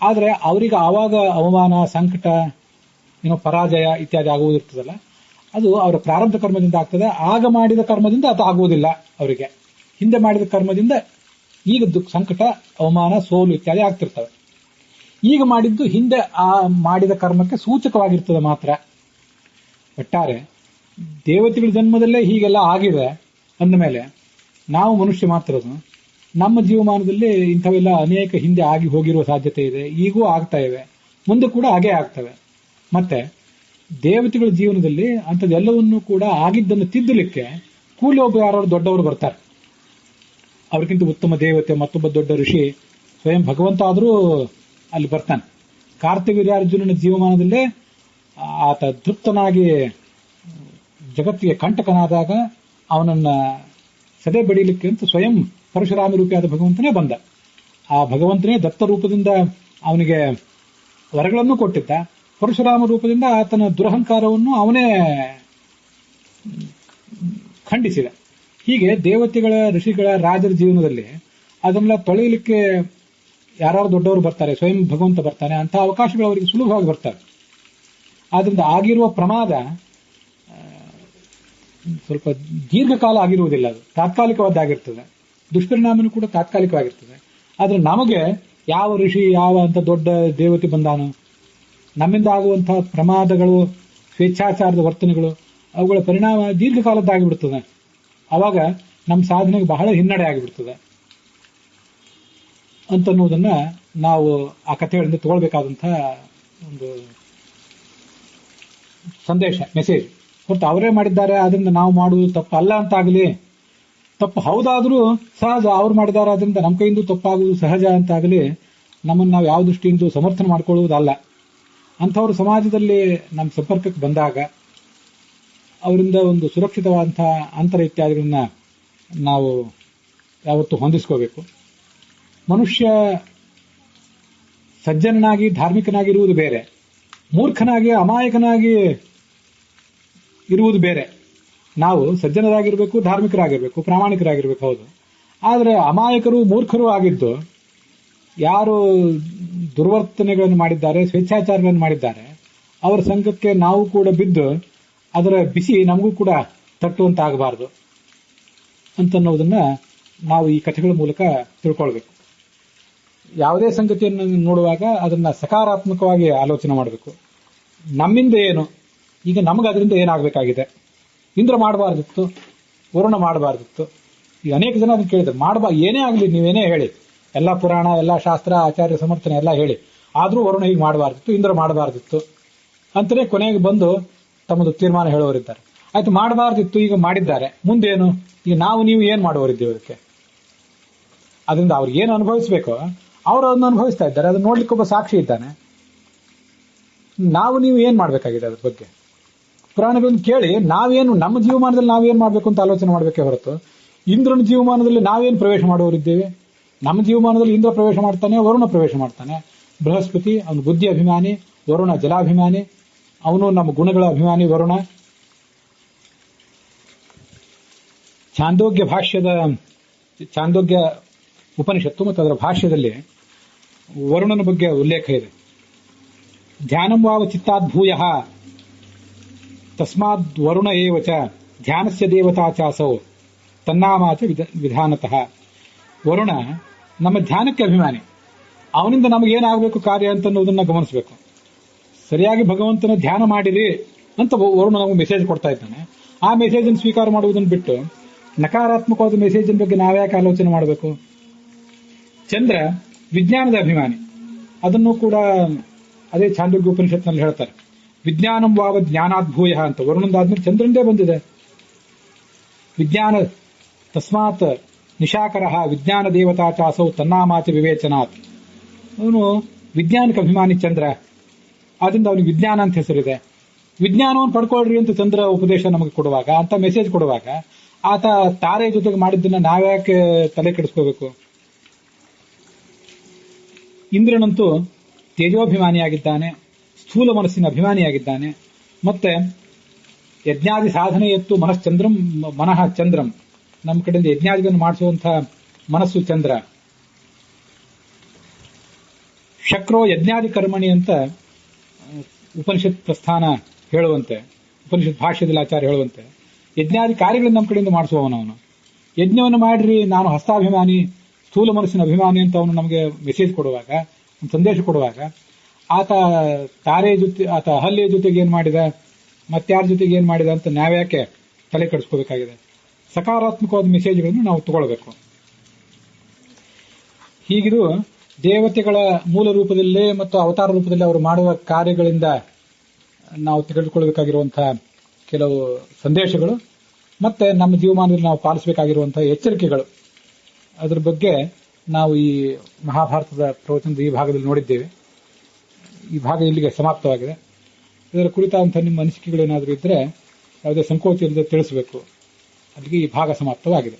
Speaker 1: ಆದರೆ ಅವರಿಗೆ ಆವಾಗ ಅವಮಾನ, ಸಂಕಟ, ಪರಾಜಯ ಇತ್ಯಾದಿ ಆಗುವುದಿರ್ತದಲ್ಲ, ಅದು ಅವರ ಪ್ರಾರಬ್ಧ ಕರ್ಮದಿಂದ ಆಗ್ತದೆ. ಆಗ ಮಾಡಿದ ಕರ್ಮದಿಂದ ಅದು ಆಗುವುದಿಲ್ಲ. ಅವರಿಗೆ ಹಿಂದೆ ಮಾಡಿದ ಕರ್ಮದಿಂದ ಈಗ ಸಂಕಟ, ಅವಮಾನ, ಸೋಲು ಇತ್ಯಾದಿ ಆಗ್ತಿರ್ತವೆ. ಈಗ ಮಾಡಿದ್ದು ಹಿಂದೆ ಆ ಮಾಡಿದ ಕರ್ಮಕ್ಕೆ ಸೂಚಕವಾಗಿರ್ತದೆ ಮಾತ್ರ. ಒಟ್ಟಾರೆ ದೇವತೆಗಳ ಜನ್ಮದಲ್ಲೇ ಹೀಗೆಲ್ಲ ಆಗಿದೆ ಅಂದಮೇಲೆ ನಾವು ಮನುಷ್ಯ ಮಾತ್ರ ನಮ್ಮ ಜೀವಮಾನದಲ್ಲಿ ಇಂಥವೆಲ್ಲ ಅನೇಕ ಹಿಂದೆ ಆಗಿ ಹೋಗಿರುವ ಸಾಧ್ಯತೆ ಇದೆ. ಈಗೂ ಆಗ್ತಾ ಇವೆ, ಮುಂದೆ ಕೂಡ ಹಾಗೇ ಆಗ್ತವೆ. ಮತ್ತೆ ದೇವತೆಗಳ ಜೀವನದಲ್ಲಿ ಅಂಥದ್ದೆಲ್ಲವನ್ನೂ ಕೂಡ ಆಗಿದ್ದನ್ನು ತಿದ್ದಲಿಕ್ಕೆ ಕೂಲಿ ಒಬ್ಬ ಯಾರು ದೊಡ್ಡವರು ಬರ್ತಾರೆ. ಅವ್ರಿಗಿಂತ ಉತ್ತಮ ದೇವತೆ, ಮತ್ತೊಬ್ಬ ದೊಡ್ಡ ಋಷಿ, ಸ್ವಯಂ ಭಗವಂತ ಆದರೂ ಅಲ್ಲಿ ಬರ್ತಾನೆ. ಕಾರ್ತಿವೀರ್ಯಾರ್ಜುನನ ಜೀವಮಾನದಲ್ಲೇ ಆತ ಧೃಪ್ತನಾಗಿ ಜಗತ್ತಿಗೆ ಕಂಟಕನಾದಾಗ ಅವನನ್ನ ಸದೆ ಬಡಿಲಿಕ್ಕೆ ಅಂತ ಸ್ವಯಂ ಪರಶುರಾಮ ರೂಪಿಯಾದ ಭಗವಂತನೇ ಬಂದ. ಆ ಭಗವಂತನೇ ದತ್ತ ರೂಪದಿಂದ ಅವನಿಗೆ ವರಗಳನ್ನು ಕೊಟ್ಟಿದ್ದ. ಪರಶುರಾಮ ರೂಪದಿಂದ ಆತನ ದುರಹಂಕಾರವನ್ನು ಅವನೇ ಖಂಡಿಸಿದ. ಹೀಗೆ ದೇವತೆಗಳ, ಋಷಿಗಳ, ರಾಜರ ಜೀವನದಲ್ಲಿ ಅದನ್ನೆಲ್ಲ ತೊಳೆಯಲಿಕ್ಕೆ ಯಾರು ದೊಡ್ಡವರು ಬರ್ತಾರೆ, ಸ್ವಯಂ ಭಗವಂತ ಬರ್ತಾನೆ. ಅಂಥ ಅವಕಾಶಗಳು ಅವರಿಗೆ ಸುಲಭವಾಗಿ ಬರ್ತಾರೆ. ಆದ್ರಿಂದ ಆಗಿರುವ ಪ್ರಮಾದ ಸ್ವಲ್ಪ ದೀರ್ಘಕಾಲ ಆಗಿರುವುದಿಲ್ಲ, ಅದು ತಾತ್ಕಾಲಿಕವಾದ್ದಾಗಿರ್ತದೆ. ದುಷ್ಪರಿಣಾಮನೂ ಕೂಡ ತಾತ್ಕಾಲಿಕವಾಗಿರ್ತದೆ. ಆದ್ರೆ ನಮಗೆ ಯಾವ ಋಷಿ, ಯಾವ ಅಂತ ದೊಡ್ಡ ದೇವತೆ ಬಂದಾನು, ನಮ್ಮಿಂದ ಆಗುವಂತಹ ಪ್ರಮಾದಗಳು, ಸ್ವೇಚ್ಛಾಚಾರದ ವರ್ತನೆಗಳು, ಅವುಗಳ ಪರಿಣಾಮ ದೀರ್ಘಕಾಲದ್ದಾಗಿಬಿಡ್ತದೆ. ಆವಾಗ ನಮ್ಮ ಸಾಧನೆಗೆ ಬಹಳ ಹಿನ್ನಡೆ ಆಗಿಬಿಡ್ತದೆ ಅಂತನ್ನುವುದನ್ನ ನಾವು ಆ ಕಥೆಗಳಿಂದ ತಗೊಳ್ಬೇಕಾದಂತಹ ಒಂದು ಸಂದೇಶ, ಮೆಸೇಜ್. ಹೊರತು ಅವರೇ ಮಾಡಿದ್ದಾರೆ ಅದರಿಂದ ನಾವು ಮಾಡುವುದು ತಪ್ಪು ಅಲ್ಲ ಅಂತಾಗಲಿ, ತಪ್ಪು ಹೌದಾದ್ರೂ ಸಹಜ, ಅವ್ರು ಮಾಡಿದ್ದಾರೆ ಅದರಿಂದ ನಮ್ಮ ಕೈಯಿಂದ ತಪ್ಪಾಗುವುದು ಸಹಜ ಅಂತಾಗಲಿ ನಮ್ಮನ್ನು ನಾವು ಯಾವ ದೃಷ್ಟಿಯಿಂದ ಸಮರ್ಥನೆ ಮಾಡಿಕೊಳ್ಳುವುದಲ್ಲ. ಅಂಥವ್ರು ಸಮಾಜದಲ್ಲಿ ನಮ್ಮ ಸಂಪರ್ಕಕ್ಕೆ ಬಂದಾಗ ಅವರಿಂದ ಒಂದು ಸುರಕ್ಷಿತವಾದಂತಹ ಅಂತರ ಇತ್ಯಾದಿಗಳನ್ನ ನಾವು ಯಾವತ್ತೂ ಹೊಂದಿಸ್ಕೋಬೇಕು. ಮನುಷ್ಯ ಸಜ್ಜನನಾಗಿ ಧಾರ್ಮಿಕನಾಗಿರುವುದು ಬೇರೆ, ಮೂರ್ಖನಾಗಿ ಅಮಾಯಕನಾಗಿ ಇರುವುದು ಬೇರೆ. ನಾವು ಸಜ್ಜನರಾಗಿರ್ಬೇಕು, ಧಾರ್ಮಿಕರಾಗಿರ್ಬೇಕು, ಪ್ರಾಮಾಣಿಕರಾಗಿರ್ಬೇಕು, ಹೌದು. ಆದರೆ ಅಮಾಯಕರು, ಮೂರ್ಖರು ಆಗಿದ್ದು ಯಾರು ದುರ್ವರ್ತನೆಗಳನ್ನು ಮಾಡಿದ್ದಾರೆ, ಸ್ವೇಚ್ಛಾಚಾರಗಳನ್ನು ಮಾಡಿದ್ದಾರೆ, ಅವರ ಸಂಘಕ್ಕೆ ನಾವು ಕೂಡ ಬಿದ್ದು ಅದರ ಬಿಸಿ ನಮಗೂ ಕೂಡ ತಟ್ಟುವಂತಾಗಬಾರದು ಅಂತನ್ನೋದನ್ನ ನಾವು ಈ ಕಥೆಗಳ ಮೂಲಕ ತಿಳ್ಕೊಳ್ಬೇಕು. ಯಾವುದೇ ಸಂಗತಿಯನ್ನು ನೋಡುವಾಗ ಅದನ್ನ ಸಕಾರಾತ್ಮಕವಾಗಿ ಆಲೋಚನೆ ಮಾಡಬೇಕು. ನಮ್ಮಿಂದ ಏನು, ಈಗ ನಮಗೆ ಅದರಿಂದ ಏನಾಗಬೇಕಾಗಿದೆ? ಇಂದ್ರ ಮಾಡಬಾರ್ದಿತ್ತು, ವರುಣ ಮಾಡಬಾರ್ದಿತ್ತು. ಈಗ ಅನೇಕ ಜನ ಅದನ್ನು ಕೇಳಿದ್ರು, ಏನೇ ಆಗಲಿ, ನೀವೇನೇ ಹೇಳಿ, ಎಲ್ಲ ಪುರಾಣ, ಎಲ್ಲ ಶಾಸ್ತ್ರ, ಆಚಾರ್ಯ ಸಮರ್ಥನೆ ಎಲ್ಲ ಹೇಳಿ, ಆದರೂ ವರುಣ ಹೀಗೆ ಮಾಡಬಾರ್ದಿತ್ತು, ಇಂದ್ರ ಮಾಡಬಾರ್ದಿತ್ತು ಅಂತಲೇ ಕೊನೆಗೆ ಬಂದು ತಮ್ಮದು ತೀರ್ಮಾನ ಹೇಳೋರಿದ್ದಾರೆ. ಆಯ್ತು, ಮಾಡಬಾರ್ದಿತ್ತು, ಈಗ ಮಾಡಿದ್ದಾರೆ, ಮುಂದೇನು? ಈಗ ನಾವು ನೀವು ಏನು ಮಾಡುವರಿದ್ದೇವೆ ಅದಕ್ಕೆ? ಅದರಿಂದ ಅವ್ರಿಗೆ ಏನು ಅನುಭವಿಸಬೇಕೋ ಅವರು ಅದನ್ನು ಅನುಭವಿಸ್ತಾ ಇದ್ದಾರೆ. ಅದನ್ನ ನೋಡ್ಲಿಕ್ಕೆ ಒಬ್ಬ ಸಾಕ್ಷಿ ಇದ್ದಾನೆ. ನಾವು ನೀವು ಏನ್ ಮಾಡ್ಬೇಕಾಗಿದೆ ಅದ್ರ ಬಗ್ಗೆ? ಪುರಾಣಗಳನ್ನು ಕೇಳಿ ನಾವೇನು ನಮ್ಮ ಜೀವಮಾನದಲ್ಲಿ ನಾವೇನ್ ಮಾಡ್ಬೇಕು ಅಂತ ಆಲೋಚನೆ ಮಾಡಬೇಕೇ ಹೊರತು ಇಂದ್ರನ ಜೀವಮಾನದಲ್ಲಿ ನಾವೇನು ಪ್ರವೇಶ ಮಾಡುವರಿದ್ದೇವೆ? ನಮ್ಮ ಜೀವಮಾನದಲ್ಲಿ ಇಂದ್ರ ಪ್ರವೇಶ ಮಾಡ್ತಾನೆ, ವರುಣ ಪ್ರವೇಶ ಮಾಡ್ತಾನೆ. ಬೃಹಸ್ಪತಿ ಅವನು ಬುದ್ಧಿ ಅಭಿಮಾನಿ, ವರುಣ ಜಲಾಭಿಮಾನಿ, ಅವನು ನಮ್ಮ ಗುಣಗಳ ಅಭಿಮಾನಿ ವರುಣ. ಛಾಂದೋಗ್ಯ ಭಾಷ್ಯದ ಛಾಂದೋಗ್ಯ ಉಪನಿಷತ್ತು ಮತ್ತು ಅದರ ಭಾಷ್ಯದಲ್ಲಿ ವರುಣನ ಬಗ್ಗೆ ಉಲ್ಲೇಖ ಇದೆ. ಧ್ಯಾನಂ ವಾವ ಚಿತ್ತಾದ್ಭೂಯ ತಸ್ಮಾದ್ ವರುಣ ಏವ ಚ ಧ್ಯಾನಸ್ಯ ದೇವತಾ ಚಾಸೌ ತನ್ನಾಮಾಚ ವಿಧಾನತಃ. ವರುಣ ನಮ್ಮ ಧ್ಯಾನಕ್ಕೆ ಅಭಿಮಾನಿ. ಅವನಿಂದ ನಮಗೇನಾಗಬೇಕು ಕಾರ್ಯ ಅಂತ ಅನ್ನೋದನ್ನ ಗಮನಿಸಬೇಕು. ಸರಿಯಾಗಿ ಭಗವಂತನ ಧ್ಯಾನ ಮಾಡಿರಿ ಅಂತ ವರುಣ ನಮಗೆ ಮೆಸೇಜ್ ಕೊಡ್ತಾ ಇದ್ದಾನೆ. ಆ ಮೆಸೇಜ್ ಅನ್ನು ಸ್ವೀಕಾರ ಮಾಡುವುದನ್ನು ಬಿಟ್ಟು ನಕಾರಾತ್ಮಕವಾದ ಮೆಸೇಜ್ ಬಗ್ಗೆ ನಾವ್ಯಾಕೆ ಆಲೋಚನೆ ಮಾಡಬೇಕು? ಚಂದ್ರ ವಿಜ್ಞಾನದ ಅಭಿಮಾನಿ. ಅದನ್ನು ಕೂಡ ಅದೇ ಛಾಂದೋಗ್ಯ ಉಪನಿಷತ್ನಲ್ಲಿ ಹೇಳ್ತಾರೆ. ವಿಜ್ಞಾನಂ ವಾವ ಜ್ಞಾನಾದ್ಭೂಯ ಅಂತ ವರುಣಂದಾದ್ಮೇಲೆ ಚಂದ್ರನ್ದೇ ಬಂದಿದೆ. ವಿಜ್ಞಾನ ತಸ್ಮಾತ್ ನಿಶಾಕರ ವಿಜ್ಞಾನ ದೇವತಾ ಚಾಸೌ ತನ್ನಾಮಾಚ ವಿವೇಚನಾತ್. ಅವನು ವಿಜ್ಞಾನಕ್ಕೆ ಅಭಿಮಾನಿ ಚಂದ್ರ. ಆದ್ರಿಂದ ಅವನಿಗೆ ವಿಜ್ಞಾನ ಅಂತ ಹೆಸರಿದೆ. ವಿಜ್ಞಾನವನ್ನು ಪಡ್ಕೊಳ್ರಿ ಅಂತ ಚಂದ್ರ ಉಪದೇಶ ನಮಗೆ ಕೊಡುವಾಗ, ಅಂತ ಮೆಸೇಜ್ ಕೊಡುವಾಗ, ಆತ ತಾರೆ ಜೊತೆಗೆ ಮಾಡಿದ್ದನ್ನ ನಾವ್ಯಾಕೆ ತಲೆ ಕೆಡಿಸ್ಕೋಬೇಕು? ಇಂದ್ರನಂತೂ ತೇಜೋಭಿಮಾನಿಯಾಗಿದ್ದಾನೆ, ಸ್ಥೂಲ ಮನಸ್ಸಿನ ಅಭಿಮಾನಿಯಾಗಿದ್ದಾನೆ. ಮತ್ತೆ ಯಜ್ಞಾದಿ ಸಾಧನೆ ಎತ್ತು ಮನಃ ಚಂದ್ರಂ. ನಮ್ಮ ಕಡೆಯಿಂದ ಯಜ್ಞಾದಿಗಳನ್ನು ಮಾಡಿಸುವಂತಹ ಮನಸ್ಸು ಚಂದ್ರ. ಶಕ್ರೋ ಯಜ್ಞಾದಿ ಕರ್ಮಣಿ ಅಂತ ಉಪನಿಷತ್ ಪ್ರಸ್ಥಾನ ಹೇಳುವಂತೆ, ಉಪನಿಷತ್ ಭಾಷ್ಯದಲ್ಲಿ ಆಚಾರ್ಯ ಹೇಳುವಂತೆ, ಯಜ್ಞಾದಿ ಕಾರ್ಯಗಳನ್ನು ನಮ್ಮ ಕಡೆಯಿಂದ ಮಾಡಿಸುವವನವನು. ಯಜ್ಞವನ್ನು ಮಾಡ್ರಿ, ನಾನು ಹಸ್ತಾಭಿಮಾನಿ, ಸ್ಥೂಲ ಮನಸ್ಸಿನ ಅಭಿಮಾನಿ ಅಂತ ಅವನು ನಮಗೆ ಮೆಸೇಜ್ ಕೊಡುವಾಗ, ಒಂದು ಸಂದೇಶ ಕೊಡುವಾಗ, ಆತ ಆತ ಅಹಲ್ಯ ಜೊತೆಗೆ ಏನ್ ಮಾಡಿದ, ಮತ್ತಾರ ಜೊತೆಗೆ ಏನ್ ಮಾಡಿದ ಅಂತ ನಾವ್ಯಾಕೆ ತಲೆ ಕೆಡಿಸ್ಕೋಬೇಕಾಗಿದೆ? ಸಕಾರಾತ್ಮಕವಾದ ಮೆಸೇಜ್ಗಳನ್ನು ನಾವು ತಗೊಳ್ಬೇಕು. ಹೀಗಿದು ದೇವತೆಗಳ ಮೂಲ ರೂಪದಲ್ಲೇ ಮತ್ತು ಅವತಾರ ರೂಪದಲ್ಲಿ ಅವರು ಮಾಡುವ ಕಾರ್ಯಗಳಿಂದ ನಾವು ತೆಗೆದುಕೊಳ್ಳಬೇಕಾಗಿರುವಂತಹ ಕೆಲವು ಸಂದೇಶಗಳು, ಮತ್ತೆ ನಮ್ಮ ಜೀವಮಾನದಲ್ಲಿ ನಾವು ಪಾಲಿಸಬೇಕಾಗಿರುವಂತಹ ಎಚ್ಚರಿಕೆಗಳು, ಅದರ ಬಗ್ಗೆ ನಾವು ಈ ಮಹಾಭಾರತದ ಪ್ರವಚನದ ಈ ಭಾಗದಲ್ಲಿ ನೋಡಿದ್ದೇವೆ. ಈ ಭಾಗ ಇಲ್ಲಿಗೆ ಸಮಾಪ್ತವಾಗಿದೆ. ಇದರ ಕುರಿತಾದಂತಹ ನಿಮ್ಮ ಅನಿಸಿಕೆಗಳೇನಾದರೂ ಇದ್ದರೆ ಯಾವುದೇ ಸಂಕೋಚ ಇಲ್ಲದೆ ತಿಳಿಸಬೇಕು. ಅಲ್ಲಿಗೆ ಈ ಭಾಗ ಸಮಾಪ್ತವಾಗಿದೆ.